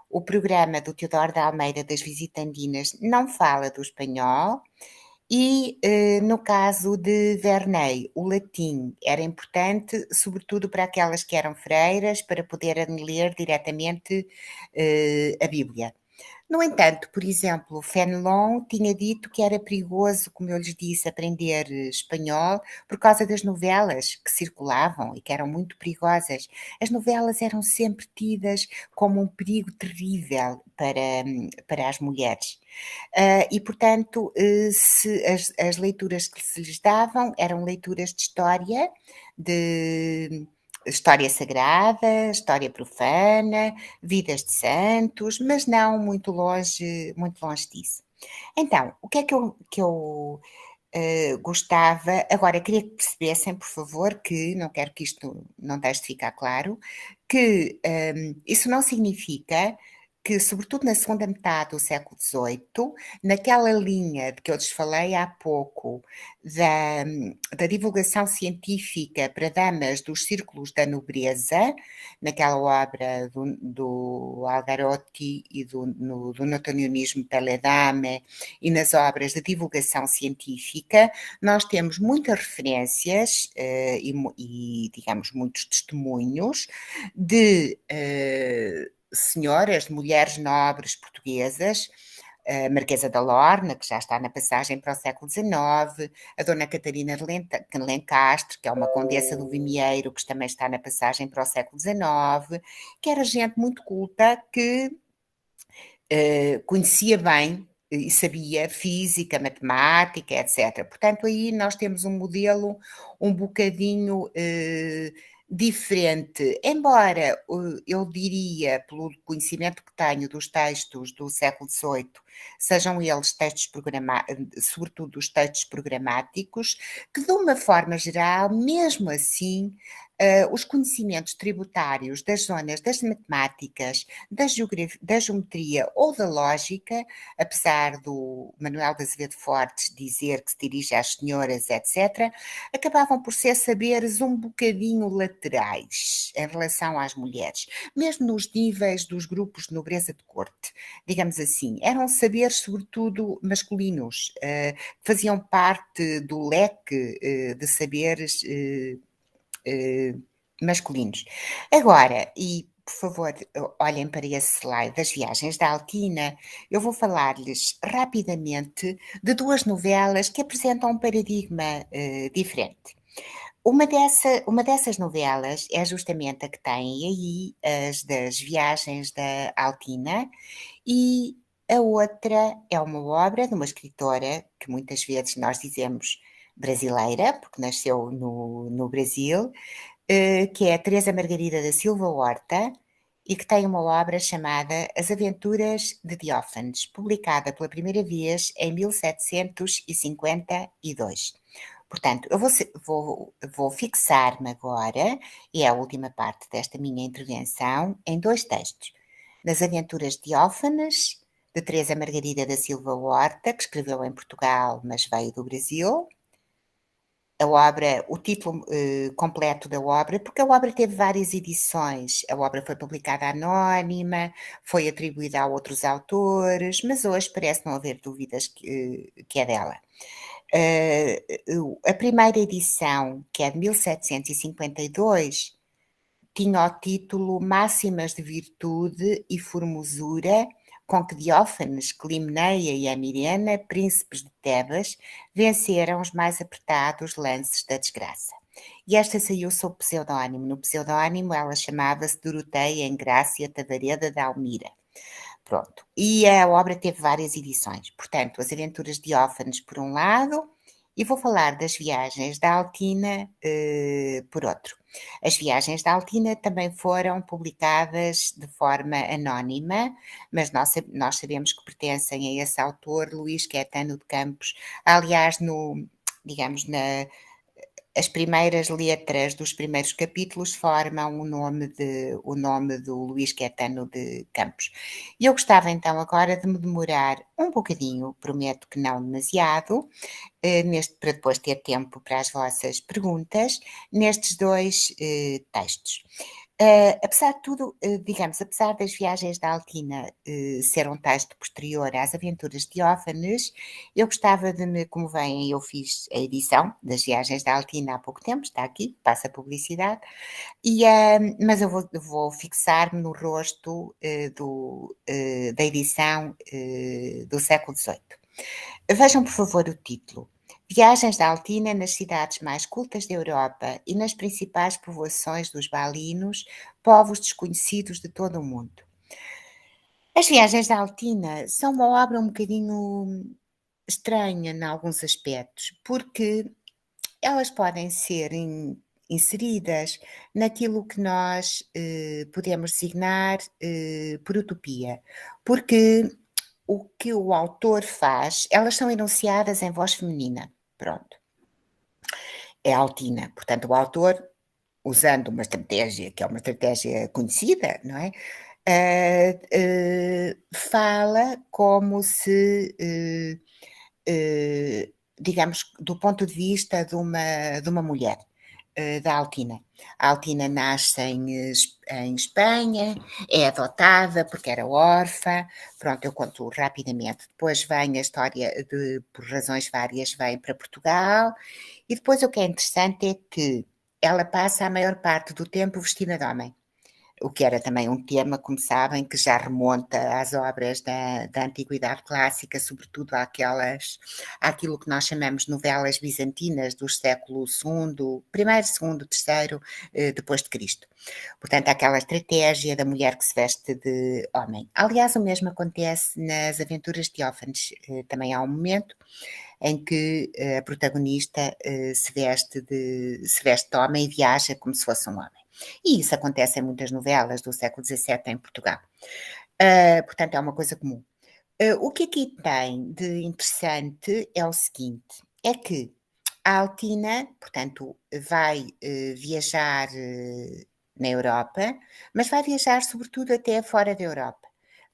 O programa do Teodoro de Almeida das Visitandinas não fala do espanhol. E, no caso de Verney, o latim era importante, sobretudo para aquelas que eram freiras, para poderem ler diretamente a Bíblia. No entanto, por exemplo, Fénelon tinha dito que era perigoso, como eu lhes disse, aprender espanhol por causa das novelas que circulavam e que eram muito perigosas. As novelas eram sempre tidas como um perigo terrível para as mulheres. E, portanto, as leituras que se lhes davam eram leituras de de história sagrada, história profana, vidas de santos, mas não muito longe disso. Então, o que é que eu gostava, agora queria que percebessem, por favor, que não quero que isto não deixe de ficar claro, que isso não significa que, sobretudo na segunda metade do século XVIII, naquela linha de que eu lhes falei há pouco, da divulgação científica para damas dos círculos da nobreza, naquela obra do Algarotti e do notonionismo Pelle Dame, e nas obras de divulgação científica, nós temos muitas referências digamos, muitos testemunhos de senhoras, de mulheres nobres portuguesas, a Marquesa da Lorna, que já está na passagem para o século XIX, a Dona Catarina de Lencastre, que é uma condessa do Vimieiro, que também está na passagem para o século XIX, que era gente muito culta, que conhecia bem e sabia física, matemática, etc. Portanto, aí nós temos um modelo um bocadinho diferente, embora eu diria, pelo conhecimento que tenho dos textos do século XVIII, sejam eles textos sobretudo os textos programáticos, que de uma forma geral, mesmo assim, os conhecimentos tributários das zonas das matemáticas, da geometria ou da lógica, apesar do Manuel de Azevedo Fortes dizer que se dirige às senhoras, etc., acabavam por ser saberes um bocadinho laterais em relação às mulheres, mesmo nos níveis dos grupos de nobreza de corte, digamos assim. Eram saberes, sobretudo, masculinos, que faziam parte do leque de saberes masculinos. Agora, e por favor, olhem para esse slide das viagens da Altina, eu vou falar-lhes rapidamente de duas novelas que apresentam um paradigma diferente. Uma dessas novelas é justamente a que tem aí, as das viagens da Altina, e a outra é uma obra de uma escritora que muitas vezes nós dizemos brasileira, porque nasceu no Brasil, que é a Teresa Margarida da Silva Horta, e que tem uma obra chamada As Aventuras de Diófanes, publicada pela primeira vez em 1752. Portanto, eu vou fixar-me agora, e é a última parte desta minha intervenção, em dois textos. Nas Aventuras de Diófanes, de Teresa Margarida da Silva Horta, que escreveu em Portugal, mas veio do Brasil. O título completo da obra, porque a obra teve várias edições. A obra foi publicada anónima, foi atribuída a outros autores, mas hoje parece não haver dúvidas que é dela. A primeira edição, que é de 1752, tinha o título Máximas de Virtude e Formosura, com que Diófanes, Climneia e Amirena, príncipes de Tebas, venceram os mais apertados lances da desgraça. E esta saiu sob pseudónimo. No pseudónimo ela chamava-se Doroteia Engrácia Tavareda da Almira. Pronto. E a obra teve várias edições. Portanto, As Aventuras de Diófanes por um lado, e vou falar das viagens da Altina por outro. As viagens da Altina também foram publicadas de forma anónima, mas nós sabemos que pertencem a esse autor, Luís Caetano de Campos. Aliás, digamos, as primeiras letras dos primeiros capítulos formam o nome do Luís Caetano de Campos. E eu gostava então agora de me demorar um bocadinho, prometo que não demasiado, para depois ter tempo para as vossas perguntas, nestes dois textos. Apesar de tudo, digamos, apesar das viagens da Altina ser um texto posterior às aventuras de Diófanes, eu gostava como veem, eu fiz a edição das viagens da Altina há pouco tempo, está aqui, passa a publicidade, mas eu vou fixar-me no rosto da edição do século XVIII. Vejam, por favor, o título. Viagens da Altina nas cidades mais cultas da Europa e nas principais povoações dos Balinos, povos desconhecidos de todo o mundo. As viagens da Altina são uma obra um bocadinho estranha em alguns aspectos, porque elas podem ser inseridas naquilo que nós podemos designar por utopia, porque o que o autor faz, elas são enunciadas em voz feminina, pronto. É Altina, portanto o autor, usando uma estratégia que é uma estratégia conhecida, não é? Fala como se, digamos, do ponto de vista de uma mulher, da Altina. A Altina nasce em Espanha, é adotada porque era órfã, pronto, eu conto rapidamente. Depois vem a história por razões várias, vem para Portugal, e depois o que é interessante é que ela passa a maior parte do tempo vestida de homem, o que era também um tema, como sabem, que já remonta às obras da Antiguidade Clássica, sobretudo àquilo que nós chamamos novelas bizantinas do século II, primeiro, segundo, terceiro, depois de Cristo. Portanto, aquela estratégia da mulher que se veste de homem. Aliás, o mesmo acontece nas Aventuras de Diófanes. Também há um momento em que a protagonista se veste de homem e viaja como se fosse um homem. E isso acontece em muitas novelas do século XVII em Portugal. Portanto, é uma coisa comum. O que aqui tem de interessante é o seguinte, é que a Altina, portanto, vai viajar na Europa, mas vai viajar sobretudo até fora da Europa,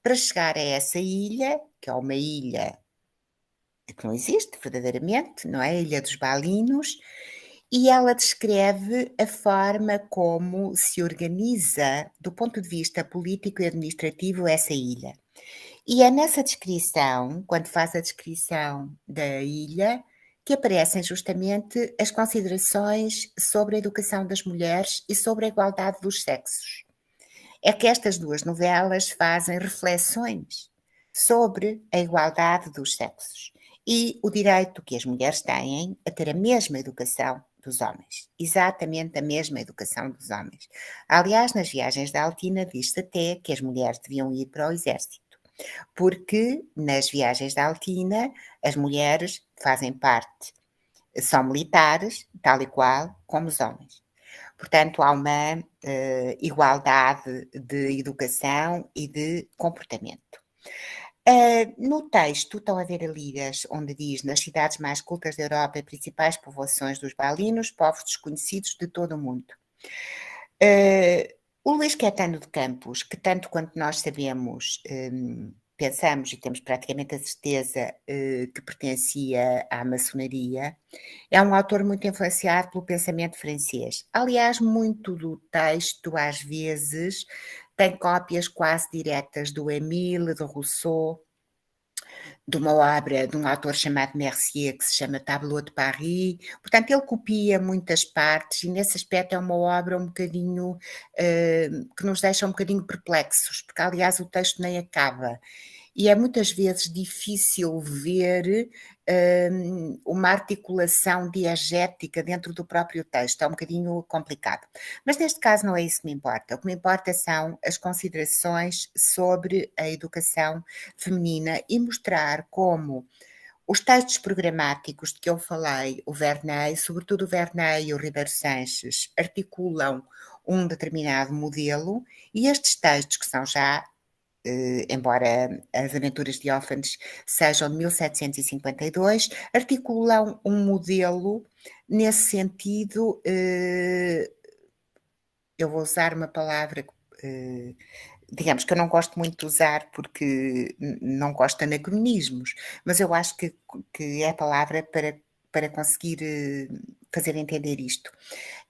para chegar a essa ilha, que é uma ilha que não existe verdadeiramente, não é? A Ilha dos Balinos, e ela descreve a forma como se organiza, do ponto de vista político e administrativo, essa ilha. E é nessa descrição, quando faz a descrição da ilha, que aparecem justamente as considerações sobre a educação das mulheres e sobre a igualdade dos sexos. É que estas duas novelas fazem reflexões sobre a igualdade dos sexos e o direito que as mulheres têm a ter a mesma educação dos homens, exatamente a mesma educação dos homens. Aliás, nas viagens da Altina diz-se até que as mulheres deviam ir para o exército, porque nas viagens da Altina as mulheres fazem parte, são militares, tal e qual como os homens. Portanto, há uma igualdade de educação e de comportamento. No texto, estão a ver ali onde diz nas cidades mais cultas da Europa e principais povoações dos Balinos, povos desconhecidos de todo o mundo. O Luís Caetano de Campos, que tanto quanto nós sabemos, pensamos e temos praticamente a certeza que pertencia à maçonaria, é um autor muito influenciado pelo pensamento francês. Aliás, muito do texto, às vezes, tem cópias quase diretas do Émile, do Rousseau, de uma obra de um autor chamado Mercier, que se chama Tableau de Paris. Portanto, ele copia muitas partes e, nesse aspecto, é uma obra um bocadinho que nos deixa um bocadinho perplexos, porque, aliás, o texto nem acaba. E é muitas vezes difícil ver uma articulação diegética dentro do próprio texto, é um bocadinho complicado. Mas neste caso não é isso que me importa. O que me importa são as considerações sobre a educação feminina e mostrar como os textos programáticos de que eu falei, o Verney, sobretudo o Verney e o Ribeiro Sanches, articulam um determinado modelo e estes textos que são já embora as Aventuras de Diófanes sejam de 1752, articulam um modelo nesse sentido, eu vou usar uma palavra, digamos que eu não gosto muito de usar porque não gosto de anacronismos, mas eu acho que é a palavra para conseguir fazer entender isto.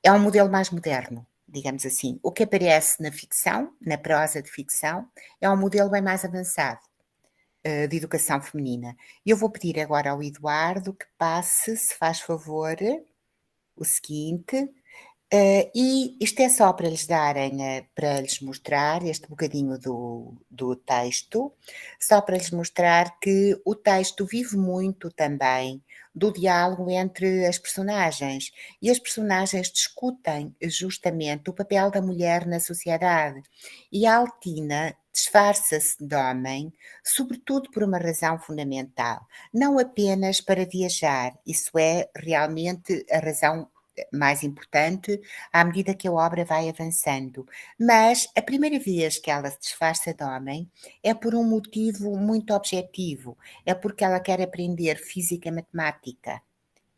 É um modelo mais moderno, digamos assim. O que aparece na ficção, na prosa de ficção, é um modelo bem mais avançado de educação feminina. E eu vou pedir agora ao Eduardo que passe, se faz favor, o seguinte. E isto é só para lhes darem, para lhes mostrar este bocadinho do texto, só para lhes mostrar que o texto vive muito também do diálogo entre as personagens, e as personagens discutem justamente o papel da mulher na sociedade. E a Altina disfarça-se de homem, sobretudo por uma razão fundamental, não apenas para viajar, isso é realmente a razão mais importante à medida que a obra vai avançando. Mas a primeira vez que ela se disfarça de homem é por um motivo muito objetivo. É porque ela quer aprender física e matemática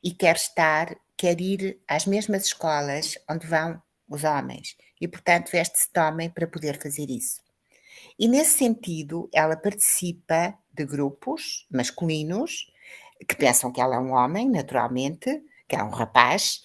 e quer ir às mesmas escolas onde vão os homens. E, portanto, veste-se de homem para poder fazer isso. E, nesse sentido, ela participa de grupos masculinos que pensam que ela é um homem, naturalmente, que é um rapaz,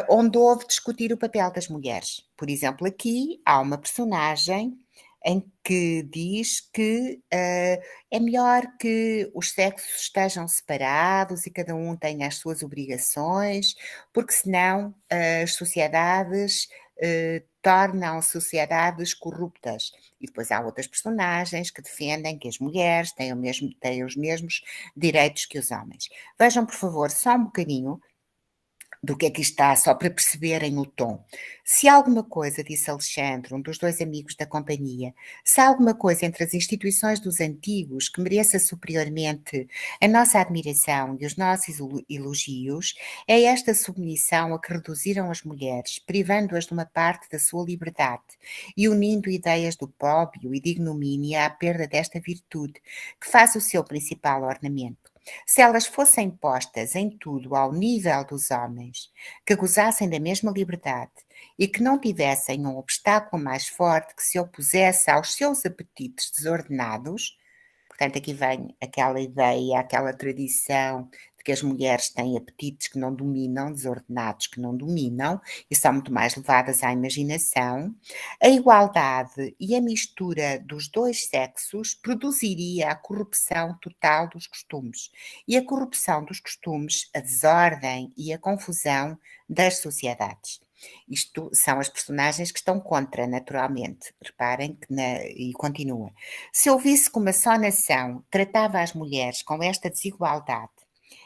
onde houve discutir o papel das mulheres. Por exemplo, aqui há uma personagem em que diz que é melhor que os sexos estejam separados e cada um tenha as suas obrigações, porque senão as sociedades tornam sociedades corruptas. E depois há outras personagens que defendem que as mulheres têm os mesmos direitos que os homens. Vejam, por favor, só um bocadinho do que é que está, só para perceberem o tom. Se há alguma coisa, disse Alexandre, um dos dois amigos da companhia, se há alguma coisa entre as instituições dos antigos que mereça superiormente a nossa admiração e os nossos elogios, é esta submissão a que reduziram as mulheres, privando-as de uma parte da sua liberdade e unindo ideias do pópio e de ignomínia à perda desta virtude, que faz o seu principal ornamento. Se elas fossem postas em tudo ao nível dos homens, que gozassem da mesma liberdade e que não tivessem um obstáculo mais forte que se opusesse aos seus apetites desordenados, portanto, aqui vem aquela ideia, aquela tradição de que as mulheres têm apetites que não dominam, desordenados que não dominam, e são muito mais levadas à imaginação. A igualdade e a mistura dos dois sexos produziria a corrupção total dos costumes. E a corrupção dos costumes, a desordem e a confusão das sociedades. Isto são as personagens que estão contra, naturalmente. Reparem que, e continua. Se eu visse que uma só nação tratava as mulheres com esta desigualdade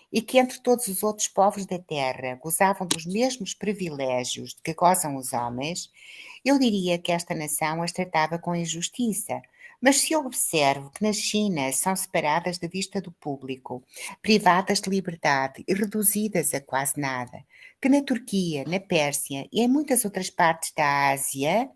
e que entre todos os outros povos da terra gozavam dos mesmos privilégios de que gozam os homens, eu diria que esta nação as tratava com injustiça. Mas se eu observo que na China são separadas da vista do público, privadas de liberdade e reduzidas a quase nada, que na Turquia, na Pérsia e em muitas outras partes da Ásia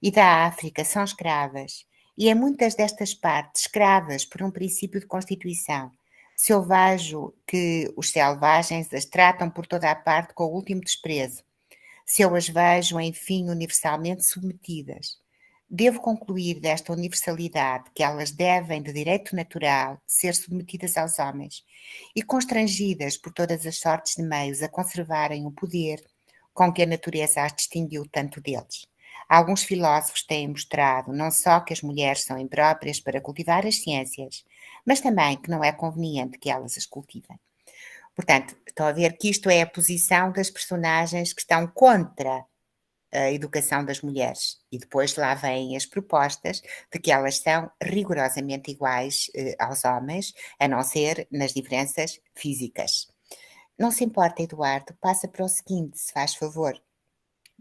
e da África são escravas, e em muitas destas partes escravas por um princípio de constituição, se eu vejo que os selvagens as tratam por toda a parte com o último desprezo, se eu as vejo, enfim, universalmente submetidas, devo concluir desta universalidade que elas devem, de direito natural, ser submetidas aos homens e constrangidas por todas as sortes de meios a conservarem o poder com que a natureza as distinguiu tanto deles. Alguns filósofos têm mostrado não só que as mulheres são impróprias para cultivar as ciências, mas também que não é conveniente que elas as cultivem. Portanto, estão a ver que isto é a posição das personagens que estão contra a educação das mulheres. E depois lá vêm as propostas de que elas são rigorosamente iguais aos homens, a não ser nas diferenças físicas. Não se importa, Eduardo, passa para o seguinte, se faz favor.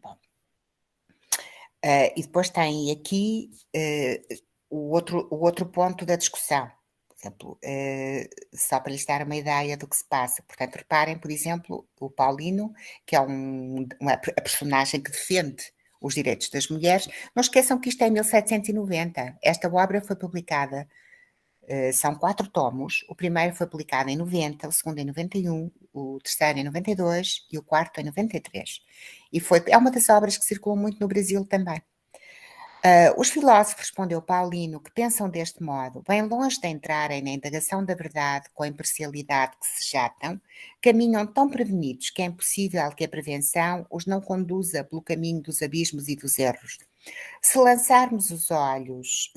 Bom, e depois tem aqui o outro ponto da discussão. Por exemplo, só para lhes dar uma ideia do que se passa. Portanto, reparem, por exemplo, o Paulino, que é a personagem que defende os direitos das mulheres. Não esqueçam que isto é em 1790. Esta obra foi publicada, são 4 tomos. O primeiro foi publicado em 90, o segundo em 91, o terceiro em 92 e o quarto em 93. E é uma das obras que circulam muito no Brasil também. Os filósofos, respondeu Paulino, que pensam deste modo, bem longe de entrarem na indagação da verdade com a imparcialidade que se jatam, caminham tão prevenidos que é impossível que a prevenção os não conduza pelo caminho dos abismos e dos erros. Se lançamos, os olhos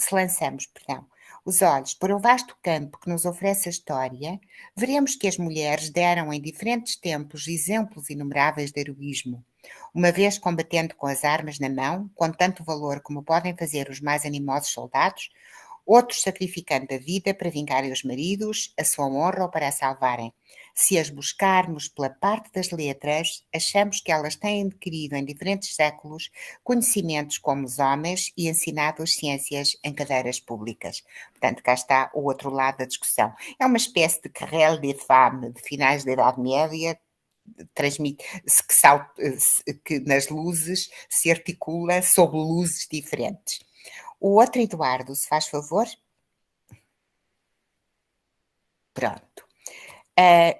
para o vasto campo que nos oferece a história, veremos que as mulheres deram em diferentes tempos exemplos inumeráveis de heroísmo, uma vez combatendo com as armas na mão, com tanto valor como podem fazer os mais animosos soldados, outros sacrificando a vida para vingarem os maridos, a sua honra ou para a salvarem. Se as buscarmos pela parte das letras, achamos que elas têm adquirido em diferentes séculos conhecimentos como os homens e ensinado as ciências em cadeiras públicas. Portanto, cá está o outro lado da discussão. É uma espécie de carrel de fame de finais da Idade Média, que nas luzes se articula sob luzes diferentes. O outro Eduardo, se faz favor. Pronto.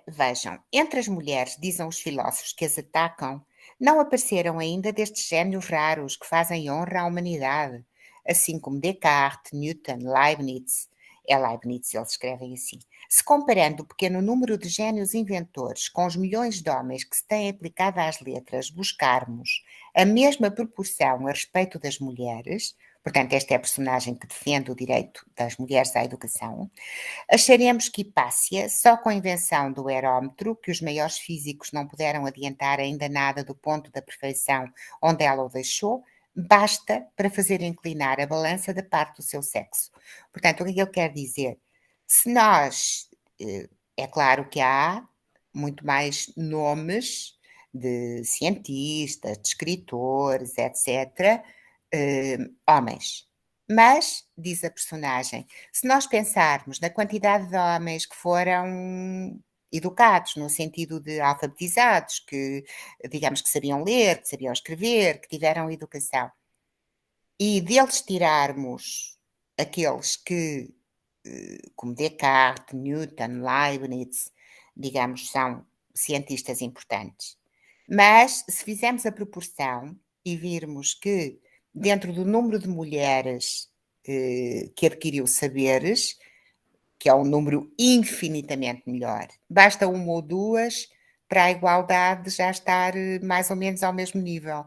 Vejam, entre as mulheres, dizem os filósofos que as atacam, não apareceram ainda destes génios raros que fazem honra à humanidade, assim como Descartes, Newton, Leibniz. É Leibniz, eles escrevem assim. Se comparando o pequeno número de génios inventores com os milhões de homens que se têm aplicado às letras, buscarmos a mesma proporção a respeito das mulheres, portanto, esta é a personagem que defende o direito das mulheres à educação, acharemos que Hipácia, só com a invenção do aerómetro, que os maiores físicos não puderam adiantar ainda nada do ponto da perfeição onde ela o deixou, basta para fazer inclinar a balança da parte do seu sexo. Portanto, o que ele quer dizer? Se nós, é claro que há muito mais nomes de cientistas, de escritores, etc., homens. Mas, diz a personagem, se nós pensarmos na quantidade de homens que foram educados, no sentido de alfabetizados, que, digamos, que sabiam ler, que sabiam escrever, que tiveram educação, e deles tirarmos aqueles que, como Descartes, Newton, Leibniz, digamos, são cientistas importantes. Mas, se fizermos a proporção e virmos que, dentro do número de mulheres que adquiriu saberes, que é um número infinitamente melhor, basta uma ou duas para a igualdade já estar mais ou menos ao mesmo nível.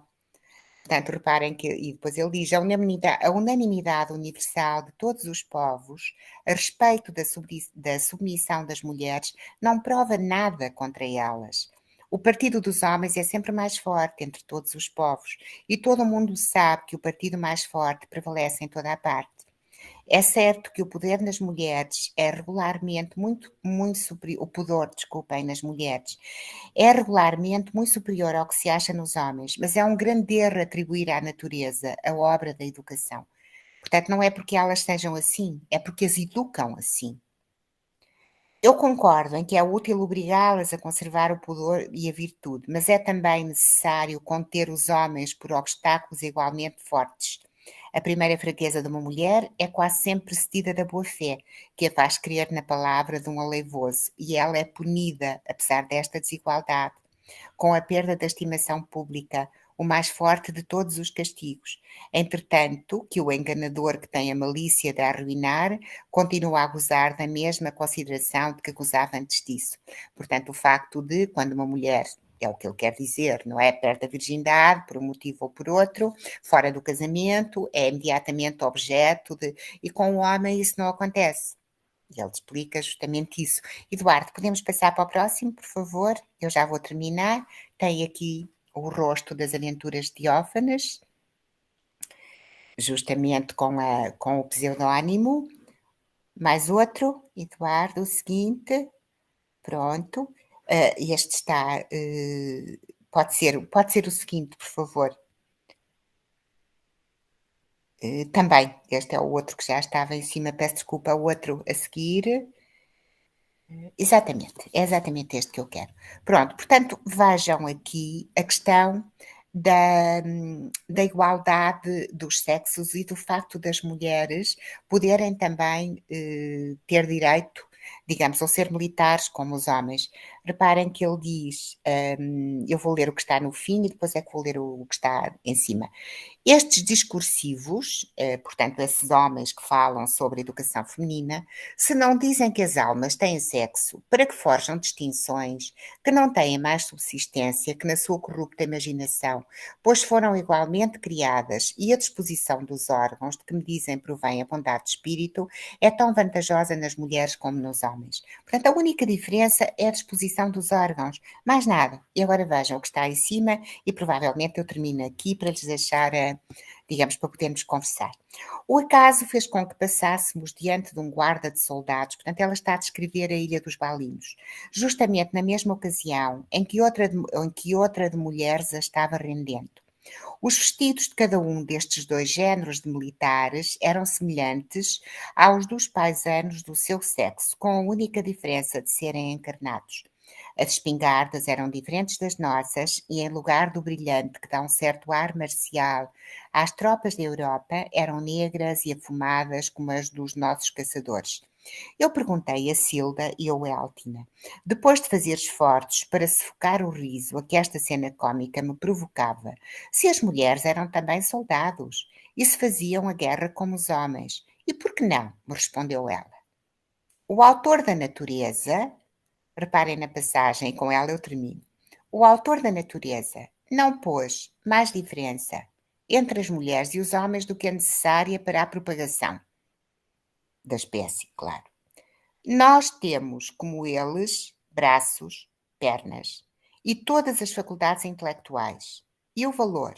Portanto, reparem que, e depois ele diz, a unanimidade universal de todos os povos a respeito da submissão das mulheres não prova nada contra elas. O partido dos homens é sempre mais forte entre todos os povos e todo o mundo sabe que o partido mais forte prevalece em toda a parte. É certo que o poder nas mulheres é regularmente muito superior, o pudor, desculpem, nas mulheres, é regularmente muito superior ao que se acha nos homens, mas é um grande erro atribuir à natureza a obra da educação. Portanto, não é porque elas sejam assim, é porque as educam assim. Eu concordo em que é útil obrigá-las a conservar o pudor e a virtude, mas é também necessário conter os homens por obstáculos igualmente fortes. A primeira fraqueza de uma mulher é quase sempre precedida da boa-fé, que a faz crer na palavra de um aleivoso, e ela é punida, apesar desta desigualdade, com a perda da estimação pública, o mais forte de todos os castigos. Entretanto, que o enganador que tem a malícia de a arruinar continua a gozar da mesma consideração de que gozava antes disso. Portanto, o facto de, quando uma mulher, é o que ele quer dizer, não é? Perde a virgindade, por um motivo ou por outro, fora do casamento, é imediatamente objeto de. E com o homem isso não acontece. E ele explica justamente isso. Eduardo, podemos passar para o próximo, por favor? Eu já vou terminar. Tem aqui o rosto das aventuras de Diófanes, justamente com o pseudónimo. Mais outro, Eduardo, o seguinte. Pronto. Este está. Pode ser o seguinte, por favor. Também, este é o outro que já estava em cima, peço desculpa, o outro a seguir. Exatamente, é exatamente este que eu quero. Pronto, portanto, vejam aqui a questão da igualdade dos sexos e do facto das mulheres poderem também ter direito, digamos, ou ser militares como os homens. Reparem que ele diz, eu vou ler o que está no fim e depois é que vou ler o que está em cima. Estes discursivos, portanto, esses homens que falam sobre educação feminina, se não dizem que as almas têm sexo para que forjam distinções que não têm mais subsistência que na sua corrupta imaginação, pois foram igualmente criadas e a disposição dos órgãos de que me dizem provém a bondade de espírito é tão vantajosa nas mulheres como nos homens. Portanto, a única diferença é a disposição dos órgãos, mais nada. E agora vejam o que está em cima e provavelmente eu termino aqui para lhes deixar digamos, para podermos conversar. O acaso fez com que passássemos diante de um guarda de soldados, portanto, ela está a descrever a Ilha dos Balinos, justamente na mesma ocasião em que outra de mulheres a estava rendendo. Os vestidos de cada um destes dois géneros de militares eram semelhantes aos dos paisanos do seu sexo, com a única diferença de serem encarnados. As espingardas eram diferentes das nossas e, em lugar do brilhante que dá um certo ar marcial às tropas da Europa, eram negras e afumadas como as dos nossos caçadores. Eu perguntei a Silda e ao Eltina, depois de fazer esforços para sufocar o riso a que esta cena cômica me provocava, se as mulheres eram também soldados e se faziam a guerra como os homens. E por que não? Me respondeu ela. O autor da natureza, reparem na passagem e com ela eu termino. O autor da natureza não pôs mais diferença entre as mulheres e os homens do que a necessária para a propagação da espécie, claro. Nós temos, como eles, braços, pernas e todas as faculdades intelectuais. E o valor,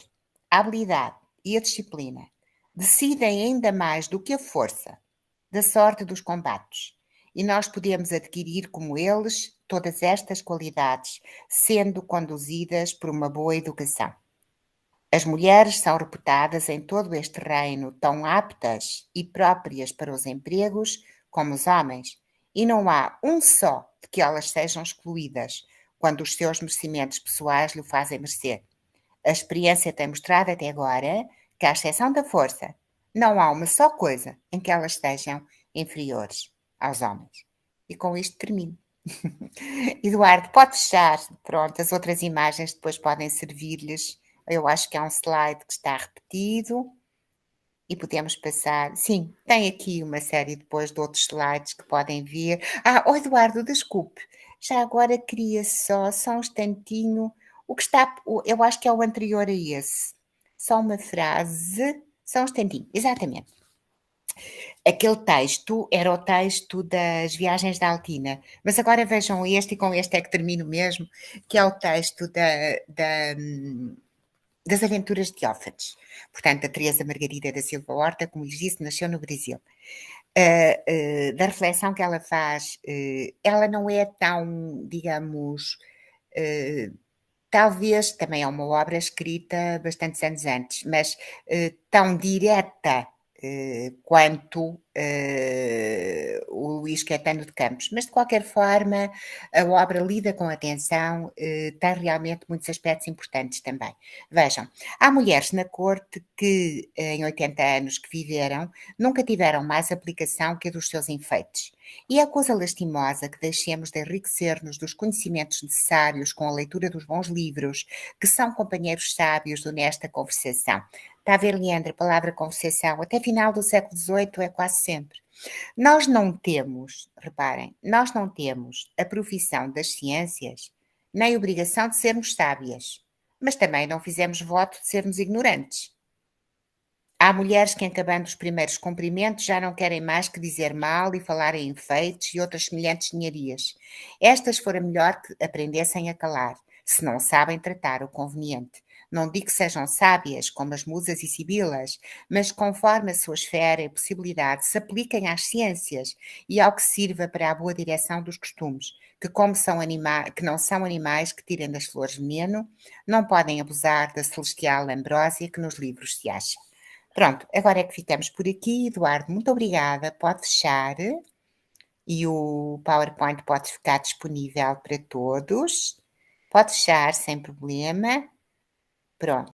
a habilidade e a disciplina decidem ainda mais do que a força da sorte dos combates. E nós podemos adquirir, como eles, todas estas qualidades, sendo conduzidas por uma boa educação. As mulheres são reputadas em todo este reino tão aptas e próprias para os empregos como os homens, e não há um só de que elas sejam excluídas, quando os seus merecimentos pessoais lhe fazem merecer. A experiência tem mostrado até agora que, à exceção da força, não há uma só coisa em que elas sejam inferiores aos homens. E com isto termino. Eduardo, pode fechar. Pronto, as outras imagens depois podem servir-lhes. Eu acho que é um slide que está repetido e podemos passar. Sim, tem aqui uma série depois de outros slides que podem ver. Eduardo, desculpe. Já agora queria só um instantinho. O que está, eu acho que é o anterior a esse. Só uma frase. Só um instantinho. Exatamente. Aquele texto era o texto das Viagens da Altina, mas agora vejam este, e com este é que termino mesmo, que é o texto das Aventuras de Teófanes. Portanto, a Teresa Margarida da Silva Horta, como lhes disse, nasceu no Brasil. Da reflexão que ela faz, ela não é tão, digamos, talvez também é uma obra escrita bastantes anos antes, mas tão direta quanto o Luís Caetano de Campos. Mas, de qualquer forma, a obra lida com atenção, tem realmente muitos aspectos importantes também. Vejam, há mulheres na corte que, em 80 anos que viveram, nunca tiveram mais aplicação que a dos seus enfeites. E é coisa lastimosa que deixemos de enriquecer-nos dos conhecimentos necessários com a leitura dos bons livros, que são companheiros sábios de honesta conversação. Está a ver, Leandro, a palavra conversação, até final do século XVIII é quase sempre. Nós não temos, reparem, nós não temos a profissão das ciências, nem a obrigação de sermos sábias, mas também não fizemos voto de sermos ignorantes. Há mulheres que, acabando os primeiros cumprimentos, já não querem mais que dizer mal e falar em enfeites e outras semelhantes ninharias. Estas fora melhor que aprendessem a calar, se não sabem tratar o conveniente. Não digo que sejam sábias, como as musas e sibilas, mas conforme a sua esfera e possibilidade, se apliquem às ciências e ao que sirva para a boa direção dos costumes, que como que não são animais que tirem das flores veneno, não podem abusar da celestial ambrósia que nos livros se acha. Pronto, agora é que ficamos por aqui. Eduardo, muito obrigada. Pode fechar e o PowerPoint pode ficar disponível para todos. Pode fechar sem problema. Pronto.